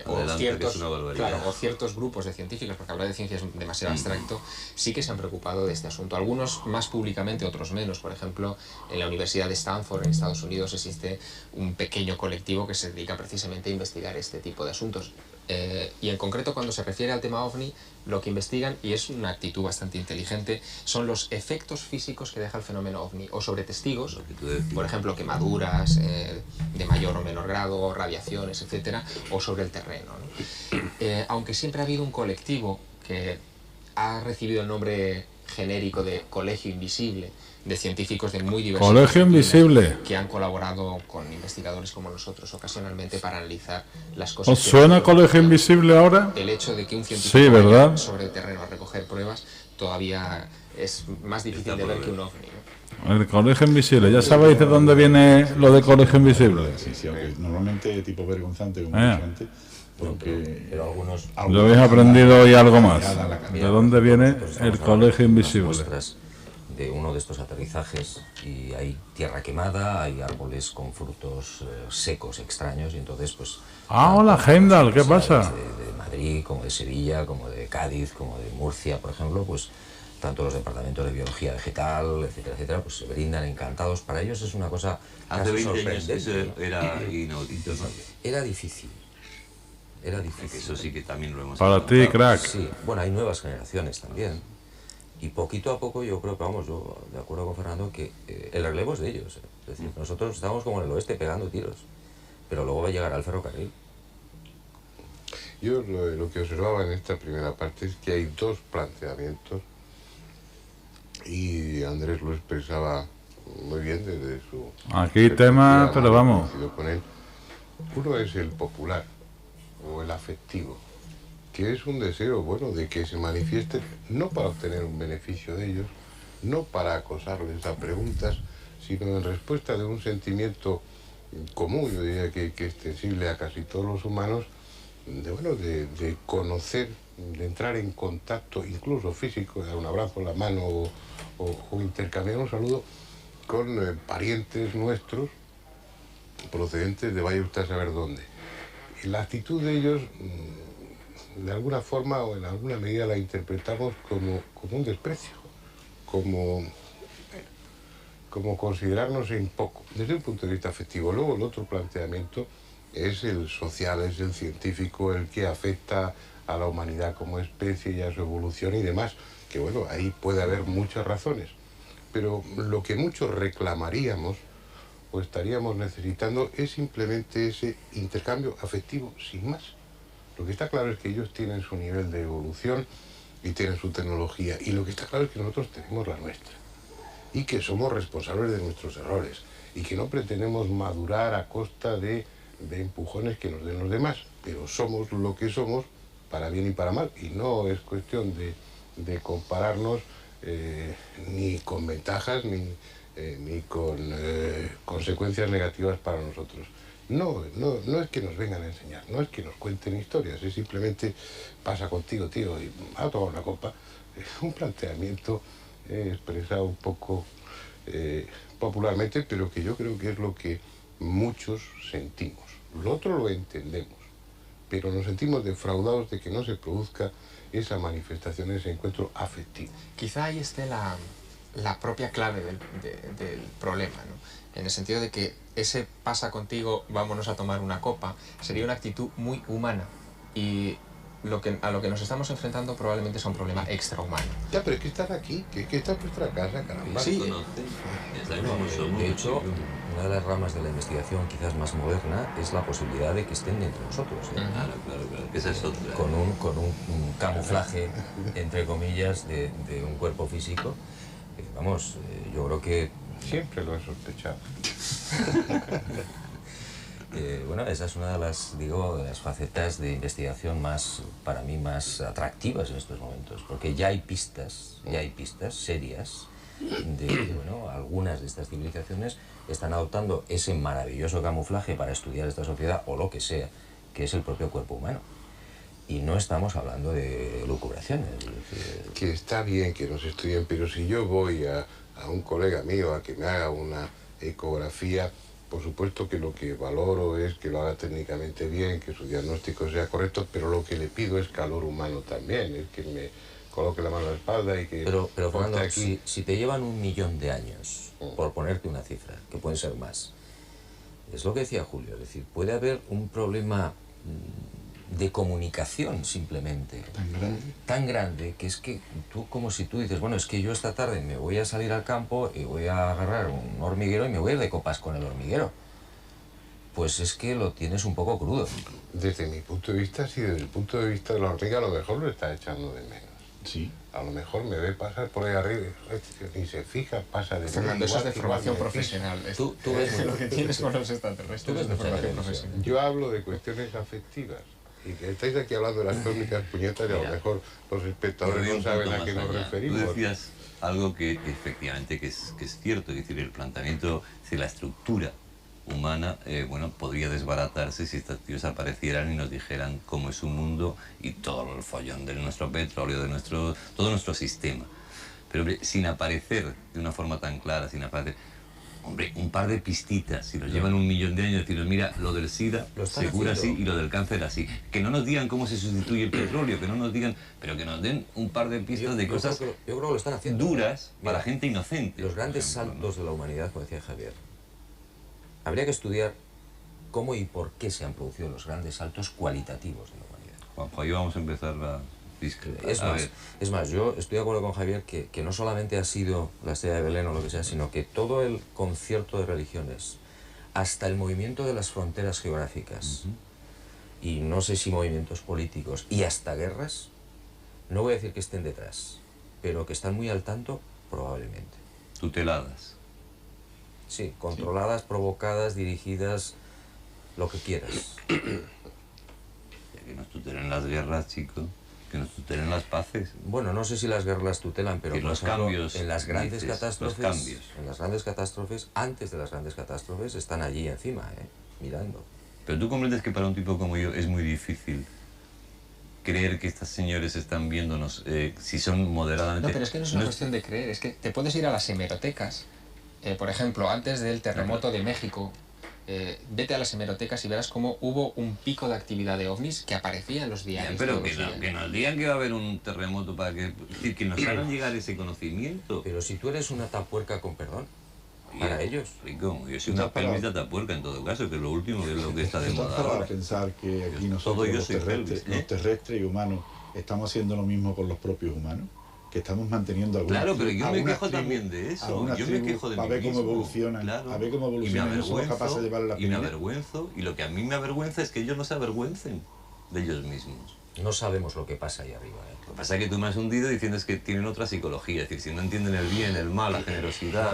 o ciertos grupos de científicos, porque hablar de ciencia es demasiado abstracto, sí que se han preocupado de este asunto. Algunos más públicamente, otros menos. Por ejemplo, en la Universidad de Stanford, en Estados Unidos, existe un pequeño colectivo que se dedica precisamente a investigar este tipo de asuntos. Y en concreto, cuando se refiere al tema OVNI, lo que investigan, y es una actitud bastante inteligente, son los efectos físicos que deja el fenómeno OVNI, o sobre testigos, por ejemplo, quemaduras de mayor o menor grado, radiaciones, etcétera, o sobre el terreno, ¿no? Aunque siempre ha habido un colectivo que ha recibido el nombre genérico de Colegio Invisible, de científicos de muy diversos Colegio Invisible, que han colaborado con investigadores como nosotros ocasionalmente para analizar las cosas. ¿Os suena Colegio Invisible ahora? El hecho de que un científico vaya sobre el terreno a recoger pruebas todavía es más difícil de ver que un OVNI, ¿no? El Colegio Invisible, ¿ya sabéis de dónde viene lo de Colegio Invisible? Sí, aunque normalmente tipo vergonzante, como dije antes, porque pero algunos lo habéis aprendido hoy algo más. ¿De dónde viene el Colegio Invisible? De uno de estos aterrizajes y hay tierra quemada, hay árboles con frutos secos extraños y entonces pues... Hola Heimdall, ¿qué pasa? De Madrid, como de Sevilla, como de Cádiz, como de Murcia, por ejemplo, pues tanto los departamentos de biología vegetal, etcétera, etcétera, pues se brindan encantados. Para ellos es una cosa hace 20 años sorprendente. eso era inaudito, ¿no? Era difícil. Era difícil. Eso sí que también lo hemos Para ti, crack. Sí, bueno, hay nuevas generaciones también. Y poquito a poco yo creo que, vamos, yo de acuerdo con Fernando, que el relevo es de ellos. Es decir, nosotros estamos como en el oeste pegando tiros, pero luego va a llegar al ferrocarril. Yo lo que observaba en esta primera parte es que hay dos planteamientos y Andrés lo expresaba muy bien desde su... Aquí tema, pero vamos. Con él. Uno es el popular o el afectivo, que es un deseo, bueno, de que se manifiesten, no para obtener un beneficio de ellos, no para acosarles a preguntas, sino en respuesta de un sentimiento común, yo diría que extensible a casi todos los humanos, de conocer, de entrar en contacto, incluso físico, de dar un abrazo, la mano o intercambiar un saludo con parientes nuestros procedentes de vaya usted a saber dónde. Y la actitud de ellos, de alguna forma o en alguna medida la interpretamos como un desprecio, como considerarnos en poco, desde un punto de vista afectivo. Luego el otro planteamiento es el social, es el científico, el que afecta a la humanidad como especie y a su evolución y demás, que bueno, ahí puede haber muchas razones, pero lo que muchos reclamaríamos o estaríamos necesitando es simplemente ese intercambio afectivo sin más. Lo que está claro es que ellos tienen su nivel de evolución y tienen su tecnología, y lo que está claro es que nosotros tenemos la nuestra y que somos responsables de nuestros errores y que no pretendemos madurar a costa de empujones que nos den los demás, pero somos lo que somos para bien y para mal, y no es cuestión de compararnos ni con ventajas ni con consecuencias negativas para nosotros. No es que nos vengan a enseñar, no es que nos cuenten historias, es simplemente pasa contigo, tío, y ha tomado una copa. Es un planteamiento he expresado un poco popularmente, pero que yo creo que es lo que muchos sentimos. Lo otro lo entendemos, pero nos sentimos defraudados de que no se produzca esa manifestación, ese encuentro afectivo. Quizá ahí esté la propia clave del problema, ¿no? En el sentido de que ese pasa contigo, vámonos a tomar una copa, sería una actitud muy humana, y a lo que nos estamos enfrentando probablemente es un problema extrahumano. Ya, pero es que están aquí, que esta es nuestra casa, caramba. Sí, de hecho, una de las ramas de la investigación quizás más moderna es la posibilidad de que estén entre nosotros. Claro, esa es otra. Con un camuflaje, entre comillas, de un cuerpo físico. Vamos, yo creo que... Siempre lo he sospechado. Bueno, esa es una de las, de las facetas de investigación para mí, más atractivas en estos momentos, porque ya hay pistas serias de que, bueno, algunas de estas civilizaciones están adoptando ese maravilloso camuflaje para estudiar esta sociedad, o lo que sea, que es el propio cuerpo humano. Y no estamos hablando de lucubraciones. Que está bien que nos estudien, pero si yo voy a un colega mío a que me haga una ecografía, por supuesto que lo que valoro es que lo haga técnicamente bien, que su diagnóstico sea correcto, pero lo que le pido es calor humano también, es que me coloque la mano en la espalda y que... Pero Fernando, aquí... si te llevan 1.000.000 de años, por ponerte una cifra, que pueden ser más, es lo que decía Julio, es decir, puede haber un problema de comunicación simplemente tan grande que es que tú, como si tú dices, bueno, es que yo esta tarde me voy a salir al campo y voy a agarrar un hormiguero y me voy a ir de copas con el hormiguero. Pues es que lo tienes un poco crudo. Desde mi punto de vista, sí, desde el punto de vista de la hormiga, a lo mejor lo está echando de menos. Sí. A lo mejor me ve pasar por ahí arriba y ni se fija, pasa de... Fernando, eso es de formación profesional. Tú ves lo que tienes con los extraterrestres es de formación profesional. Yo hablo de cuestiones afectivas. Y que estáis aquí hablando de las crónicas puñetas y a lo mejor los espectadores no saben a qué nos referimos. Tú decías algo que efectivamente que es cierto, es decir, el planteamiento, si la estructura humana, bueno, podría desbaratarse si estos tíos aparecieran y nos dijeran cómo es su mundo y todo el follón de nuestro petróleo, de todo nuestro sistema. Pero hombre, sin aparecer de una forma tan clara, sin aparecer... Hombre, un par de pistitas, si nos llevan 1.000.000 de años, deciros, mira, lo del SIDA se cura así y lo del cáncer así. Que no nos digan cómo se sustituye el petróleo, que no nos digan, pero que nos den un par de pistas de cosas yo creo que lo están haciendo duras para gente inocente. Los grandes saltos de la humanidad, como decía Javier, habría que estudiar cómo y por qué se han producido los grandes saltos cualitativos de la humanidad. Juanjo, ahí vamos a empezar la... Es más, yo estoy de acuerdo con Javier que no solamente ha sido la estrella de Belén o lo que sea, sino que todo el concierto de religiones, hasta el movimiento de las fronteras geográficas, y no sé si movimientos políticos, y hasta guerras, no voy a decir que estén detrás, pero que están muy al tanto, probablemente. Tuteladas. Sí, controladas, provocadas, dirigidas, lo que quieras. Ya que nos tutelen las guerras, chicos. Que nos tutelen las paces. Bueno, no sé si las guerras las tutelan, pero los cambios, en las grandes catástrofes, los cambios. En las grandes catástrofes, antes de las grandes catástrofes, están allí encima, mirando. Pero tú comprendes que para un tipo como yo es muy difícil creer que estos señores están viéndonos, si son moderadamente... No, pero es que no es una cuestión de creer, es que te puedes ir a las hemerotecas. Por ejemplo, antes del terremoto de México, vete a las hemerotecas y verás cómo hubo un pico de actividad de ovnis que aparecía en los diarios. Pero que nos digan que va a haber un terremoto para que nos hagan llegar ese conocimiento. Pero si tú eres una tapuerca con perdón, para ellos. Rico, yo soy una pelvis de tapuerca en todo caso, que es lo último, que es lo que está de moda ahora. Para pensar que aquí nosotros los terrestres y humanos estamos haciendo lo mismo con los propios humanos, que estamos manteniendo algunas Claro, pero yo me quejo también de eso. Yo me quejo de mí mismo. A ver cómo evolucionan, a ver cómo evolucionan, no somos capaces de llevar la y me avergüenzo, y lo que a mí me avergüenza es que ellos no se avergüencen de ellos mismos. No sabemos lo que pasa ahí arriba. Lo que pasa es que tú me has hundido diciendo es que tienen otra psicología, es decir, si no entienden el bien, el mal, la generosidad,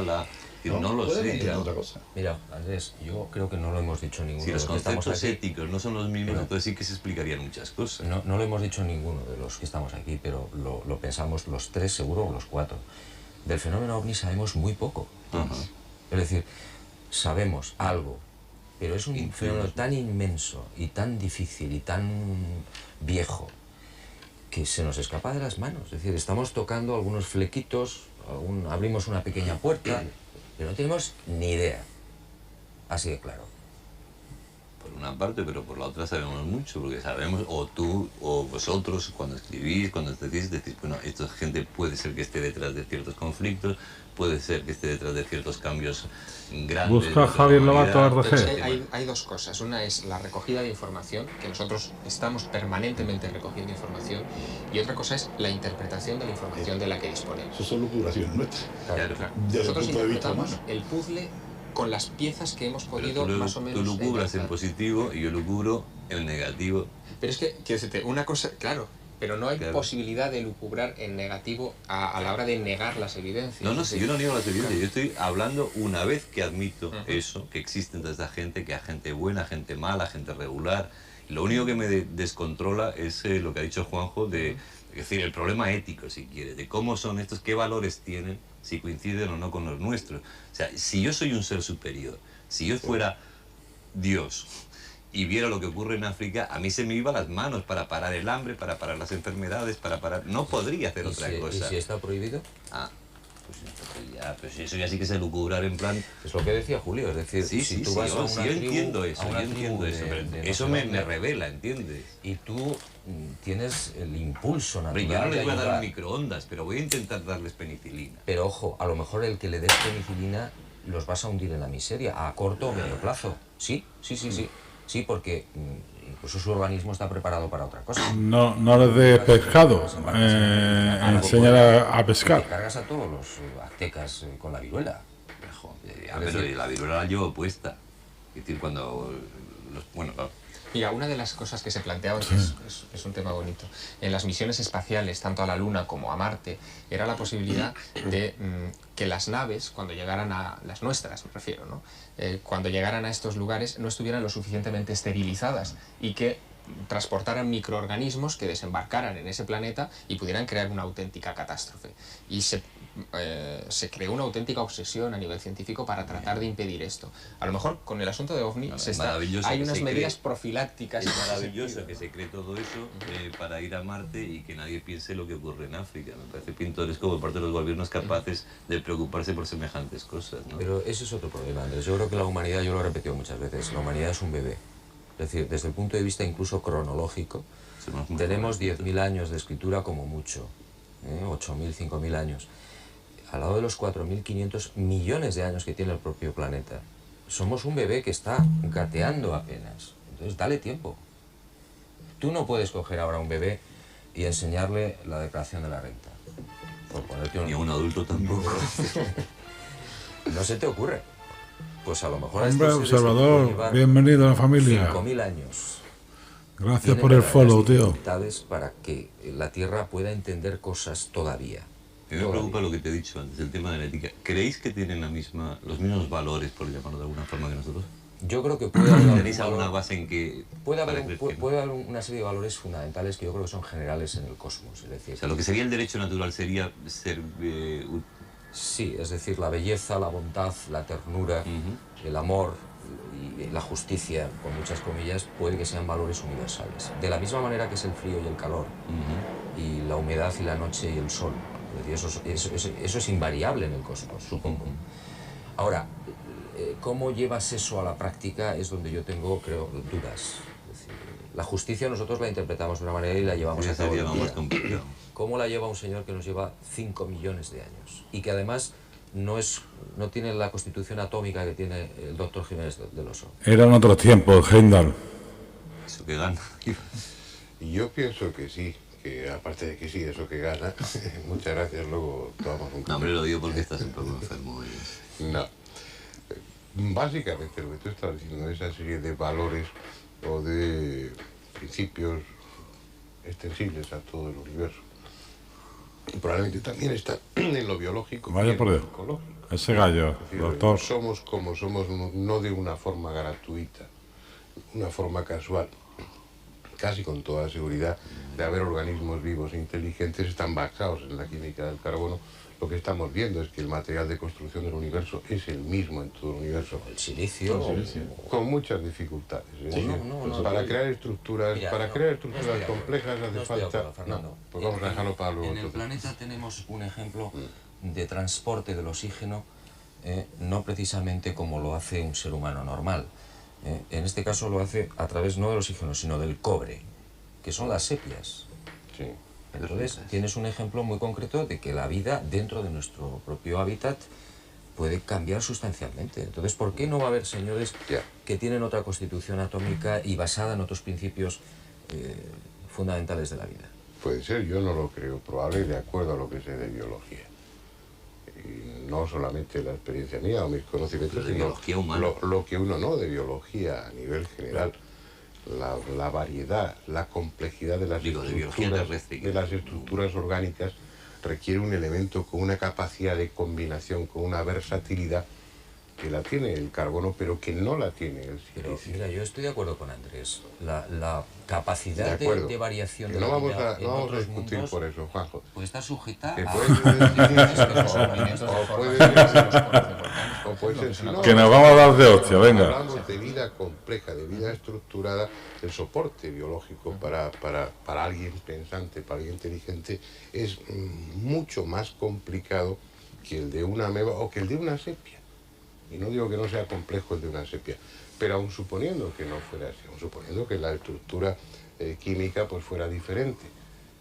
no lo sé. Otra cosa. Mira, Andrés, yo creo que no lo hemos dicho ninguno. Si los de los conceptos éticos no son los mismos, entonces sí que se explicarían muchas cosas. No lo hemos dicho ninguno de los que estamos aquí, pero lo pensamos los tres seguro o los cuatro. Del fenómeno ovni sabemos muy poco. Es decir, sabemos algo, pero es un fenómeno tan inmenso y tan difícil y tan viejo que se nos escapa de las manos. Es decir, estamos tocando algunos flequitos abrimos una pequeña puerta, pero no tenemos ni idea. Así de claro. Por una parte, pero por la otra sabemos mucho, porque sabemos, o tú o vosotros, cuando escribís, cuando decís, bueno, esta gente puede ser que esté detrás de ciertos conflictos, puede ser que esté detrás de ciertos cambios grandes. Busca Javier Lobato RG. Hay dos cosas. Una es la recogida de información, que nosotros estamos permanentemente recogiendo información, y otra cosa es la interpretación de la información de la que disponemos. Eso son lucubraciones nuestras. Claro. Nosotros interpretamos el puzzle con las piezas que hemos podido más o menos... Tú lucubras en positivo y yo lucubro en negativo. Pero es que, quiero decirte, una cosa, claro, pero no hay posibilidad de lucubrar en negativo a la hora de negar las evidencias. No, si yo no niego las evidencias, yo estoy hablando una vez que admito eso, que existen toda esta gente, que hay gente buena, gente mala, gente regular. Lo único que me descontrola es lo que ha dicho Juanjo, es decir, el problema ético, si quieres, de cómo son estos, qué valores tienen, si coinciden o no con los nuestros. O sea, si yo soy un ser superior, si yo fuera Dios y viera lo que ocurre en África, a mí se me iban las manos para parar el hambre, para parar las enfermedades, para parar... No podría hacer otra cosa. ¿Y si está prohibido? Pues eso ya sí que es lucubrar en plan... Es lo que decía Julio, es decir, si tú vas a una tribu... Yo entiendo eso, eso me revela, ¿entiendes? Y tú tienes el impulso natural. Yo no les voy a dar microondas, pero voy a intentar darles penicilina. Pero ojo, a lo mejor el que le des penicilina los vas a hundir en la miseria, a corto o medio plazo. Sí, porque incluso su organismo está preparado para otra cosa. No les des pescado, enséñale a pescar. Te cargas a todos los aztecas con la viruela. Pero la viruela la llevo puesta. Es decir, cuando... Bueno, claro. Mira, una de las cosas que se planteaban, que es un tema bonito, en las misiones espaciales, tanto a la Luna como a Marte, era la posibilidad de que las naves, cuando llegaran a las nuestras, me refiero, ¿no? Cuando llegaran a estos lugares, no estuvieran lo suficientemente esterilizadas y que transportaran microorganismos que desembarcaran en ese planeta y pudieran crear una auténtica catástrofe. Y se creó una auténtica obsesión a nivel científico para tratar de impedir esto. A lo mejor con el asunto de OVNI hay unas medidas profilácticas. Es maravilloso que se cree todo eso para ir a Marte y que nadie piense lo que ocurre en África. Me parece pintoresco por parte de los gobiernos capaces de preocuparse por semejantes cosas, ¿no? Pero ese es otro problema, Andrés. Yo creo que la humanidad, yo lo he repetido muchas veces, la humanidad es un bebé. Es decir, desde el punto de vista incluso cronológico, tenemos 10.000 años de escritura como mucho, 8.000, 5.000 años. Al lado de los 4.500 millones de años que tiene el propio planeta, somos un bebé que está gateando apenas. Entonces, dale tiempo. Tú no puedes coger ahora a un bebé y enseñarle la declaración de la renta. Por ponerte Ni a un adulto tampoco. No se te ocurre. Pues a lo mejor... Hombre, observador, bienvenido a la familia. 5.000 años. Gracias por el follow, tío. Para que la Tierra pueda entender cosas todavía. A mí me preocupa lo que te he dicho antes, el tema de la ética. ¿Creéis que tienen los mismos valores, por llamarlo de alguna forma, que nosotros? Yo creo que puede haber... ¿Tenéis alguna base en que...? Puede haber una serie de valores fundamentales que yo creo que son generales en el cosmos. Es decir, o sea, lo que sería el derecho natural sería ser... Sí, es decir, la belleza, la bondad, la ternura, el amor y la justicia, con muchas comillas, puede que sean valores universales. De la misma manera que es el frío y el calor, y la humedad y la noche y el sol. Es decir, eso es invariable en el cosmos, supongo. Ahora, cómo llevas eso a la práctica es donde yo tengo, creo, dudas. Es decir, la justicia nosotros la interpretamos de una manera y la llevamos a cabo. ¿Cómo la lleva un señor que nos lleva 5 millones de años? Y que además no tiene la constitución atómica que tiene el doctor Jiménez del Oso. Eran otros tiempos, Heimdall. Eso que gana. Y yo pienso que sí, que aparte de que sí, eso que gana, muchas gracias, luego tomamos un café. No, hombre, lo digo porque estás un poco enfermo. No. Básicamente lo que tú estás diciendo, esa serie de valores o de principios extensibles a todo el universo. Y probablemente también está en lo biológico. Vaya por Dios. Ese gallo, es decir, doctor. Somos como somos, no de una forma gratuita, una forma casual. Casi con toda seguridad, de haber organismos vivos e inteligentes, están basados en la química del carbono. Lo que estamos viendo es que el material de construcción del universo es el mismo en todo el universo. El silicio. Con muchas dificultades. Para crear estructuras, complejas hace falta... Fernando. Pues vamos a dejarlo para luego. En el planeta tenemos un ejemplo de transporte del oxígeno, no precisamente como lo hace un ser humano normal. En este caso lo hace a través no del oxígeno, sino del cobre, que son las sepias. Sí. Entonces tienes un ejemplo muy concreto de que la vida dentro de nuestro propio hábitat puede cambiar sustancialmente. Entonces, ¿por qué no va a haber señores que tienen otra constitución atómica y basada en otros principios fundamentales de la vida? Puede ser, yo no lo creo probable de acuerdo a lo que sé de biología. Y no solamente la experiencia mía o mis conocimientos, de sino biología humana. lo que uno no, de biología a nivel general. La variedad, la complejidad de las estructuras orgánicas requiere un elemento con una capacidad de combinación, con una versatilidad que la tiene el carbono, pero que no la tiene el silicio. Pero mira, yo estoy de acuerdo con Andrés. La capacidad de variación de no la vamos vida no vamos a otros discutir mundos por eso, Juanjo. puede estar sujeta Que a... Que nos vamos a dar de hostia, venga. Hablamos de vida compleja, de vida estructurada. El soporte biológico para alguien pensante, para alguien inteligente, es mucho más complicado que el de una ameba o que el de una sepia. Y no digo que no sea complejo el de una sepia, pero aun suponiendo que no fuera así, aun suponiendo que la estructura química pues fuera diferente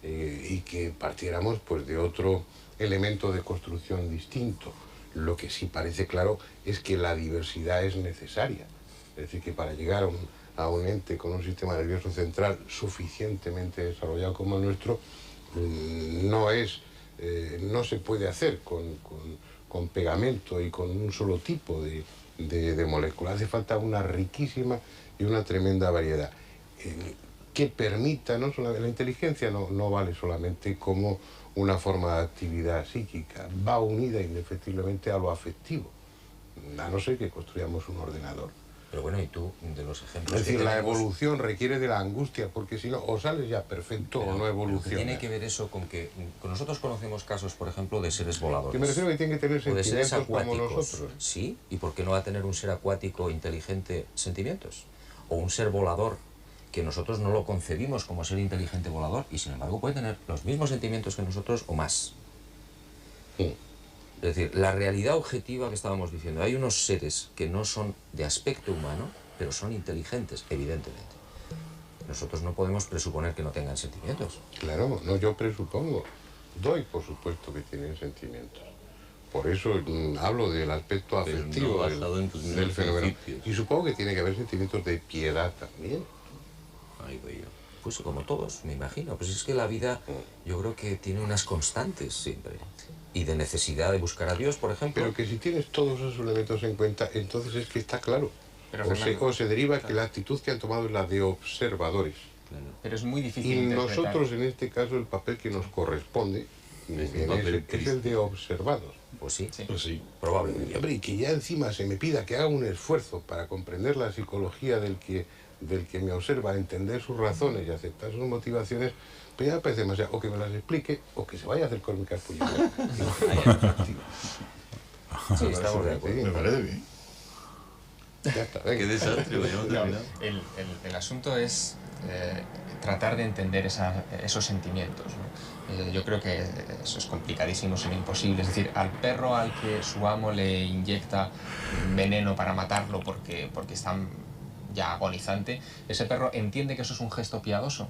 y que partiéramos pues de otro elemento de construcción distinto, lo que sí parece claro es que la diversidad es necesaria. Es decir, que para llegar a un ente con un sistema nervioso central suficientemente desarrollado como el nuestro, no se puede hacer con pegamento y con un solo tipo de molécula. Hace falta una riquísima y una tremenda variedad que permita, no solamente, la inteligencia no vale solamente como una forma de actividad psíquica, va unida indefectiblemente a lo afectivo, a no ser que construyamos un ordenador. Pero bueno, y tú, de los ejemplos Es decir, que la tenemos, evolución requiere de la angustia, porque si no, o sales ya perfecto o no evoluciona. tiene que ver eso con que nosotros conocemos casos, por ejemplo, de seres voladores. Que me refiero que tienen que tener o de seres sentimientos como acuáticos. nosotros. Sí, ¿y por qué no va a tener un ser acuático inteligente sentimientos? O un ser volador que nosotros no lo concebimos como ser inteligente volador y sin embargo puede tener los mismos sentimientos que nosotros o más. Sí. Es decir, la realidad objetiva que estábamos diciendo, hay unos seres que no son de aspecto humano, pero son inteligentes, evidentemente. Nosotros no podemos presuponer que no tengan sentimientos. Claro, no, yo presupongo. Doy por supuesto que tienen sentimientos. Por eso hablo del aspecto afectivo del fenómeno. Y supongo que tiene que haber sentimientos de piedad también. Ahí voy yo. Pues como todos, me imagino. Pues es que la vida, yo creo que tiene unas constantes siempre. Y de necesidad de buscar a Dios, por ejemplo. Pero que si tienes todos esos elementos en cuenta, entonces es que está claro. Pero o se deriva que la actitud que han tomado es la de observadores. Pero es muy difícil Y interpretar. nosotros, en este caso, el papel que nos corresponde es el de observados. Pues sí, Pues sí. probablemente. Y, hombre, y que ya encima se me pida que haga un esfuerzo para comprender la psicología del que me observa, entender sus razones y aceptar sus motivaciones, pues ya me parece demasiado. O que me las explique, o que se vaya a hacer con mi capullo. Sí, estamos de acuerdo. Me parece bien. Ya está, venga. Qué desastre, ya hemos terminado. El asunto es tratar de entender esos sentimientos, ¿no? Yo creo que eso es complicadísimo, es imposible. Es decir, al perro al que su amo le inyecta veneno para matarlo porque está ya agonizante, ese perro entiende que eso es un gesto piadoso.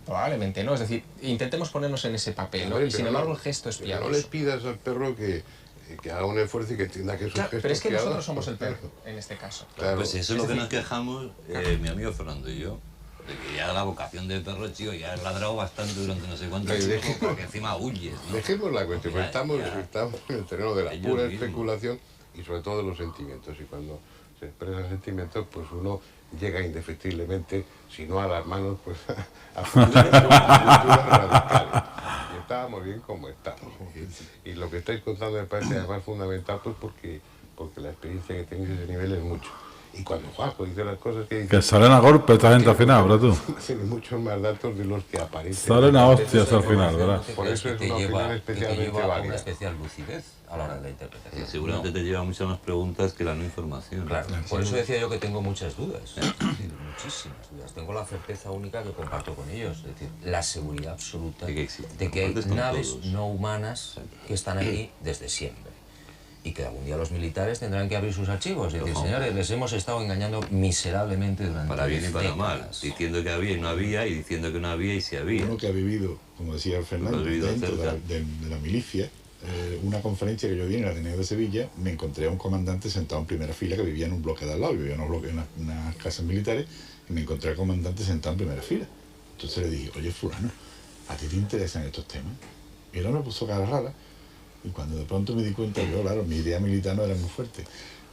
Probablemente no, es decir, intentemos ponernos en ese papel, ¿no? Y sin embargo el gesto es piadoso. No le pidas al perro que haga un esfuerzo y que entienda que es un gesto pero es que piadoso. nosotros somos el perro, en este caso. Claro. Pues eso es lo que nos quejamos mi amigo Fernando y yo. De que ya la vocación del perro, chico, ya has ladrado bastante durante no sé cuánto tiempo, porque encima huyes, ¿no? Dejemos la cuestión, porque estamos en el terreno de la Ellos pura mismos. especulación y sobre todo de los sentimientos. Y cuando se expresan sentimientos, pues uno llega indefectiblemente, si no a las manos, pues a posturas radicales. Y estábamos bien como estamos. Y lo que estáis contando me parece además fundamental, pues porque la experiencia que tenéis a ese nivel es mucho. Y cuando Juanjo dice las cosas que dice... Que salen a golpe esta gente al final, ¿verdad tú? Tiene muchos más datos de los que aparecen. Salen a hostias al final, ¿verdad? Por eso es una opinión especialmente válida. Una especial lucidez a la hora de la interpretación. Seguramente te lleva muchas más preguntas que la no información. Claro, por eso decía yo que tengo muchas dudas, muchísimas dudas. Tengo la certeza única que comparto con ellos, es decir, la seguridad absoluta de que hay naves no humanas que están aquí desde siempre. Y que algún día los militares tendrán que abrir sus archivos y decir, señores, les hemos estado engañando miserablemente durante para bien y para décadas. mal, diciendo que había y no había, y diciendo que no había y sí había. Uno que ha vivido, como decía Fernando, dentro de la milicia, una conferencia que yo di en el Ateneo de Sevilla, me encontré a un comandante sentado en primera fila que vivía en un bloque de al lado, vivía en unas casas militares, y me encontré al comandante sentado en primera fila. Entonces le dije, oye fulano, ¿a ti te interesan estos temas? Y él me puso cara rara. Y cuando de pronto me di cuenta, yo claro, mi idea militar no era muy fuerte.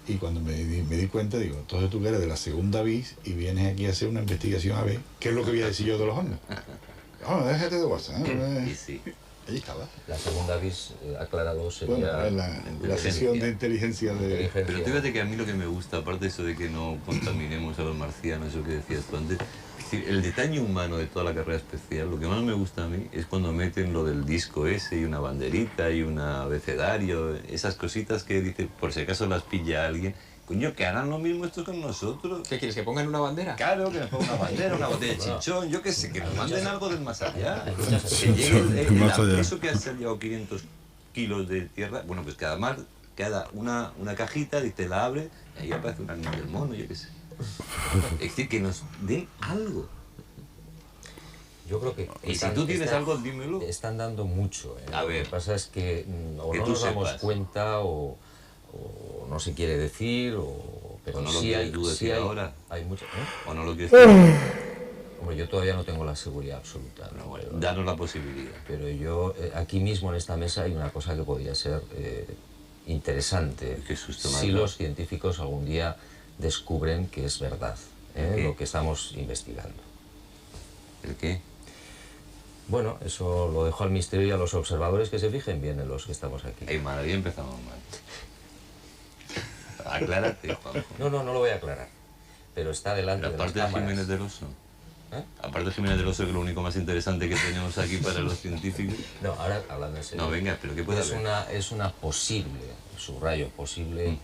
Y cuando me di cuenta, digo, entonces tú que eres de la segunda BIS y vienes aquí a hacer una investigación a ver qué es lo que voy a decir yo de los hornos. No, déjate de WhatsApp. Sí. Ahí estaba. La segunda BIS, aclarado, sería... Bueno, la sesión de inteligencia de... Pero fíjate que a mí lo que me gusta, aparte de eso de que no contaminemos a los marcianos, eso que decías tú antes, el detalle humano de toda la carrera especial, lo que más me gusta a mí es cuando meten lo del disco ese y una banderita y un abecedario, esas cositas que dice, por si acaso las pilla alguien, coño, que hagan lo mismo esto con nosotros. ¿Qué quieres, que pongan una bandera? Claro, que nos pongan una bandera, una botella de chinchón, yo qué sé, que nos manden algo del más allá. Que llegue eso que has llevado 500 kilos de tierra, bueno, pues cada una cajita, y te la abre, y ahí aparece un animal del mono, yo qué sé. Es decir, que nos den algo. Yo creo que... Y si tú tienes algo, dímelo. Están dando mucho. A ver. Lo que pasa es que o que no tú nos damos sepas. cuenta o no se quiere decir, pero O no lo sí quieres hay, tú sí decir hay, ahora. hay mucho... O no lo quieres decir. Hombre, yo todavía no tengo la seguridad absoluta. ¿no? Bueno, danos la posibilidad. Pero yo, aquí mismo en esta mesa hay una cosa que podría ser interesante. Qué susto me has Si dado. los científicos algún día descubren que es verdad lo que estamos investigando. ¿El qué? Bueno, eso lo dejo al misterio y a los observadores que se fijen bien en los que estamos aquí. Ay, madre, ya empezamos mal. Aclárate, Juanjo. No lo voy a aclarar. Pero está delante de las Aparte de cámaras. Jiménez del Oso. Aparte de Jiménez del Oso, que es lo único más interesante que tenemos aquí para los científicos. No, ahora hablando en serio. No, venga, pero ¿qué puede haber? Es una posible, subrayo, posible,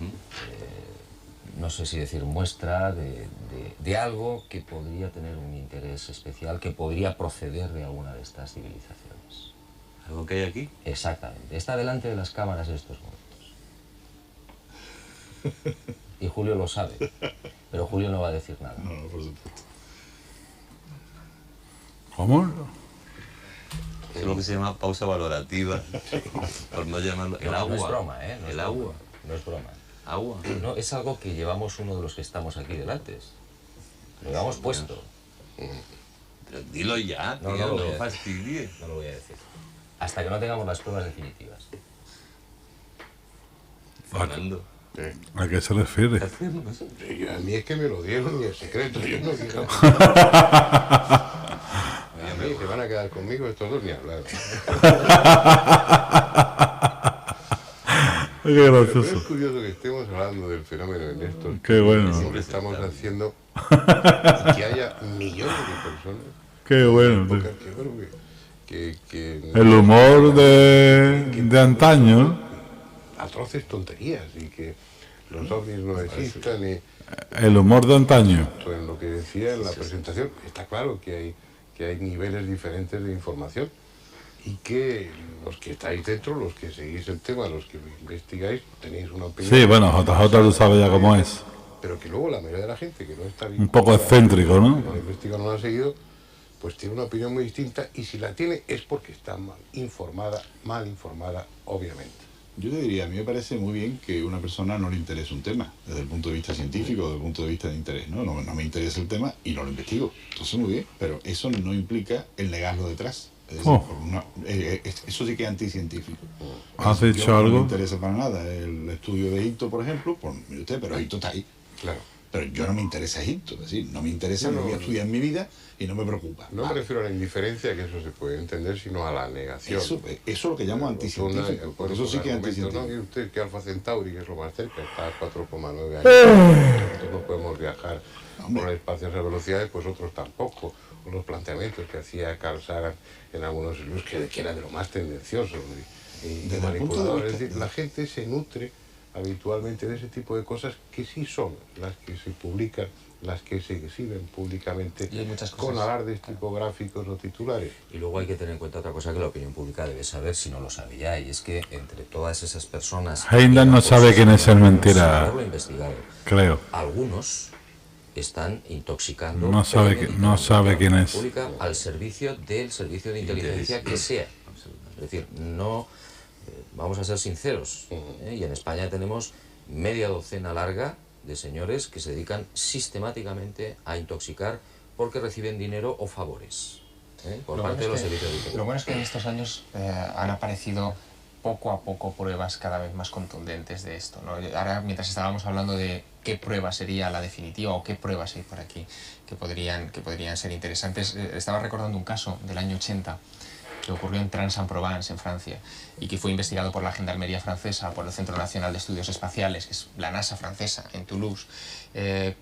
no sé si decir muestra de algo que podría tener un interés especial, que podría proceder de alguna de estas civilizaciones. ¿Algo que hay aquí? Exactamente. Está delante de las cámaras en estos momentos. Y Julio lo sabe, pero Julio no va a decir nada. No, por supuesto. ¿Cómo? Es lo que se llama pausa valorativa, por no llamarlo... El agua. No es broma, ¿eh? No es el broma. agua. No es broma. Agua. No, es algo que llevamos uno de los que estamos aquí delante. Lo llevamos puesto. Pero dilo ya, No, tío, no lo voy a no fastidies. No lo voy a decir. Hasta que no tengamos las pruebas definitivas. Fernando. ¿A qué se refiere? A mí es que me lo dieron y es secreto. Yo no quiero. A mí se van a quedar conmigo estos dos ni hablar. Qué gracioso. Pero es curioso que estemos hablando del fenómeno en estos. Qué bueno. Siempre estamos haciendo y que haya millones de personas. Qué bueno, tío. Que bueno que El humor de antaño. Atroces tonterías y que los ovnis no existan y El humor de antaño. en lo que decía en la presentación está claro que hay niveles diferentes de información y que los que estáis dentro, los que seguís el tema, los que investigáis, tenéis una opinión. Sí, bueno, JJ tú sabes ya cómo es. Pero que luego la mayoría de la gente que no está Un poco excéntrico, ¿no? que no ha investigado, no lo ha seguido, pues tiene una opinión muy distinta y si la tiene es porque está mal informada, obviamente. Yo te diría, a mí me parece muy bien que una persona no le interese un tema, desde el punto de vista científico, desde el punto de vista de interés, ¿no? No me interesa el tema y no lo investigo. Entonces, muy bien, pero eso no implica el negarlo detrás. Es decir, eso sí que es anticientífico. ¿Has dicho No algo? me interesa para nada el estudio de Hito, por ejemplo, pues mire usted, pero Hito está ahí. Claro. Pero yo no me interesa Egipto, es decir, no me interesa, no voy a estudiar en mi vida y no me preocupa. No me refiero a la indiferencia, que eso se puede entender, sino a la negación. Eso es lo que llamo anticientífico. Por eso sí que es anticientífico. ¿No? Y usted que Alfa Centauri, que es lo más cerca, está a 4,9 años. Nosotros no podemos viajar por el espacio a esas velocidades, pues otros tampoco. Los planteamientos que hacía Carl Sagan en algunos libros, que era de lo más tendencioso y manipulador. Es decir, la gente se nutre habitualmente de ese tipo de cosas que sí son las que se publican, las que se exhiben públicamente, con alardes tipográficos o titulares. Y luego hay que tener en cuenta otra cosa que la opinión pública debe saber, si no lo sabe ya, y es que entre todas esas personas... Heindel no sabe quién es el mentira, creo. Algunos están intoxicando... No sabe quién es. Pública al servicio del servicio de inteligencia que sea. Es decir, no... Vamos a ser sinceros, y en España tenemos media docena larga de señores que se dedican sistemáticamente a intoxicar porque reciben dinero o favores por parte de los servicios de inteligencia. Lo bueno es que en estos años han aparecido poco a poco pruebas cada vez más contundentes de esto, ¿no? Ahora, mientras estábamos hablando de qué prueba sería la definitiva o qué pruebas hay por aquí que podrían ser interesantes, estaba recordando un caso del año 80 que ocurrió en Trans-en-Provence, en Francia, y que fue investigado por la Gendarmería francesa, por el Centro Nacional de Estudios Espaciales, que es la NASA francesa, en Toulouse,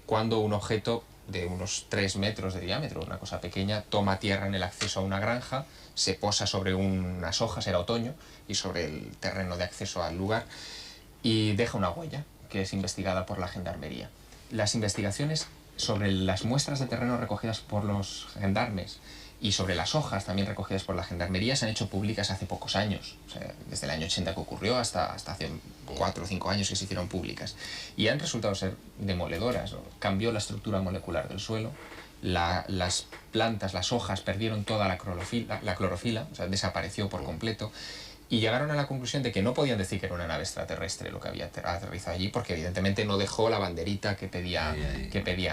cuando un objeto de unos 3 metros de diámetro, una cosa pequeña, toma tierra en el acceso a una granja, se posa sobre unas hojas, era otoño, y sobre el terreno de acceso al lugar, y deja una huella, que es investigada por la Gendarmería. Las investigaciones sobre las muestras de terreno recogidas por los gendarmes y sobre las hojas también recogidas por la Gendarmería se han hecho públicas hace pocos años, o sea, desde el año 80 que ocurrió hasta hace 4 o 5 años que se hicieron públicas, y han resultado ser demoledoras, ¿no? Cambió la estructura molecular del suelo, las plantas, las hojas perdieron toda la clorofila, o sea, desapareció por completo, y llegaron a la conclusión de que no podían decir que era una nave extraterrestre lo que había aterrizado allí, porque evidentemente no dejó la banderita que pedía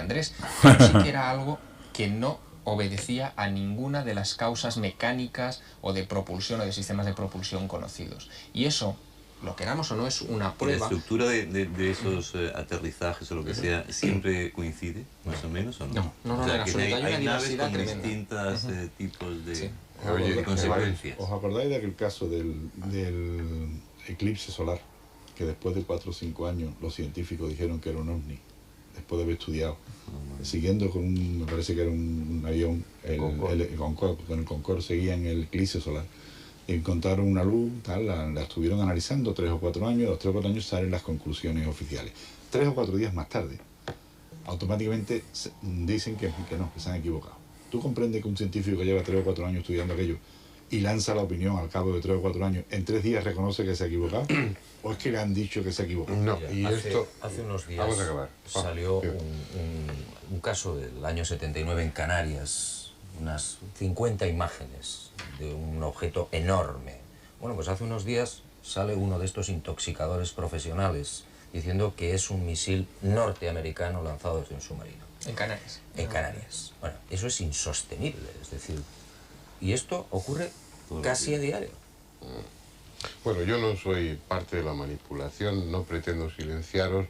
Andrés, pero sí que era algo que no obedecía a ninguna de las causas mecánicas o de propulsión o de sistemas de propulsión conocidos. Y eso, lo queramos o no, es una prueba. ¿La estructura de esos aterrizajes o lo que sea siempre coincide, más o menos, o no? No, o sea, en absoluto. Hay una diversidad tremenda. Distintos tipos de, Oye, de consecuencias. ¿Os acordáis de aquel caso del eclipse solar? Que después de 4 o 5 años los científicos dijeron que era un ovni, después de haber estudiado. Siguiendo con me parece que era un avión, el Concorde, con el Concorde seguían el eclipse solar. Encontraron una luz, tal, la estuvieron analizando 3 o 4 años, a los 3 o 4 años salen las conclusiones oficiales. 3 o 4 días más tarde, automáticamente dicen que no, que se han equivocado. ¿Tú comprendes que un científico que lleva 3 o 4 años estudiando aquello y lanza la opinión al cabo de 3 o 4 años, en 3 días reconoce que se ha equivocado? ¿O es que le han dicho que se ha equivocado? No, y hace unos días salió un caso del año 79 en Canarias, unas 50 imágenes de un objeto enorme. Bueno, pues hace unos días sale uno de estos intoxicadores profesionales diciendo que es un misil norteamericano lanzado desde un submarino. En Canarias. En Canarias. Bueno, eso es insostenible, es decir, y esto ocurre casi a diario. Bueno, yo no soy parte de la manipulación, no pretendo silenciaros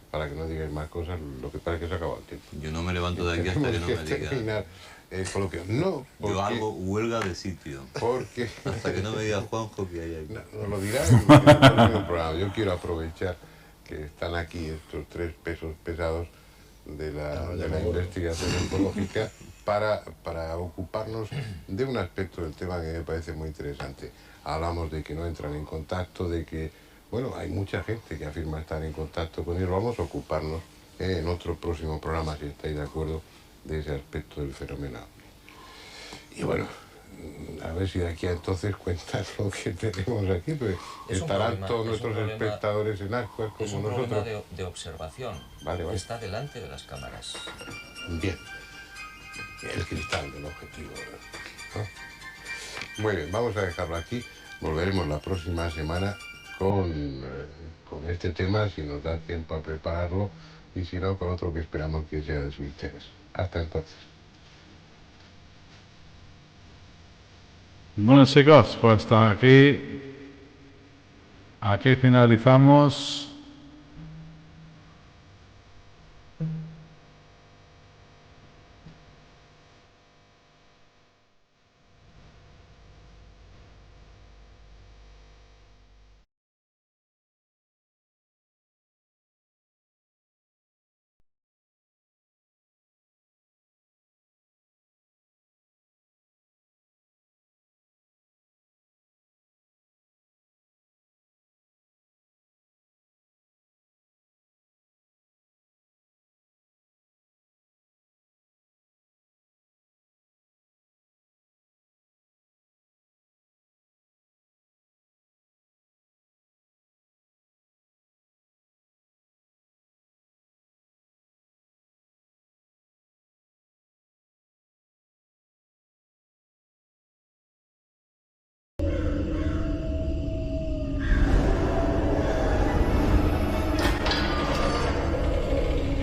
para que no digáis más cosas, lo que pasa es que se ha acabado el tiempo. Yo no me levanto de aquí hasta que no me diga. Terminar el coloquio. No, porque, yo hago huelga de sitio. Porque hasta que no me diga Juanjo que hay ahí. No lo dirá en el programa. Yo quiero aprovechar que están aquí estos 3 pesos pesados de la investigación ecológica para ocuparnos de un aspecto del tema que me parece muy interesante. Hablamos de que no entran en contacto, de que, bueno, hay mucha gente que afirma estar en contacto con ellos. Vamos a ocuparnos en otro próximo programa, si estáis de acuerdo, de ese aspecto del fenómeno. Y bueno, a ver si de aquí a entonces cuentas lo que tenemos aquí, pues estarán todos nuestros espectadores en Ascuas como nosotros. Es un problema de observación, vale. Está delante de las cámaras. Bien. El cristal del objetivo, ¿no? Muy bien, vamos a dejarlo aquí. Volveremos la próxima semana con este tema, si nos da tiempo a prepararlo, y si no, con otro que esperamos que sea de su interés. Hasta entonces. Bueno, chicos, pues hasta aquí finalizamos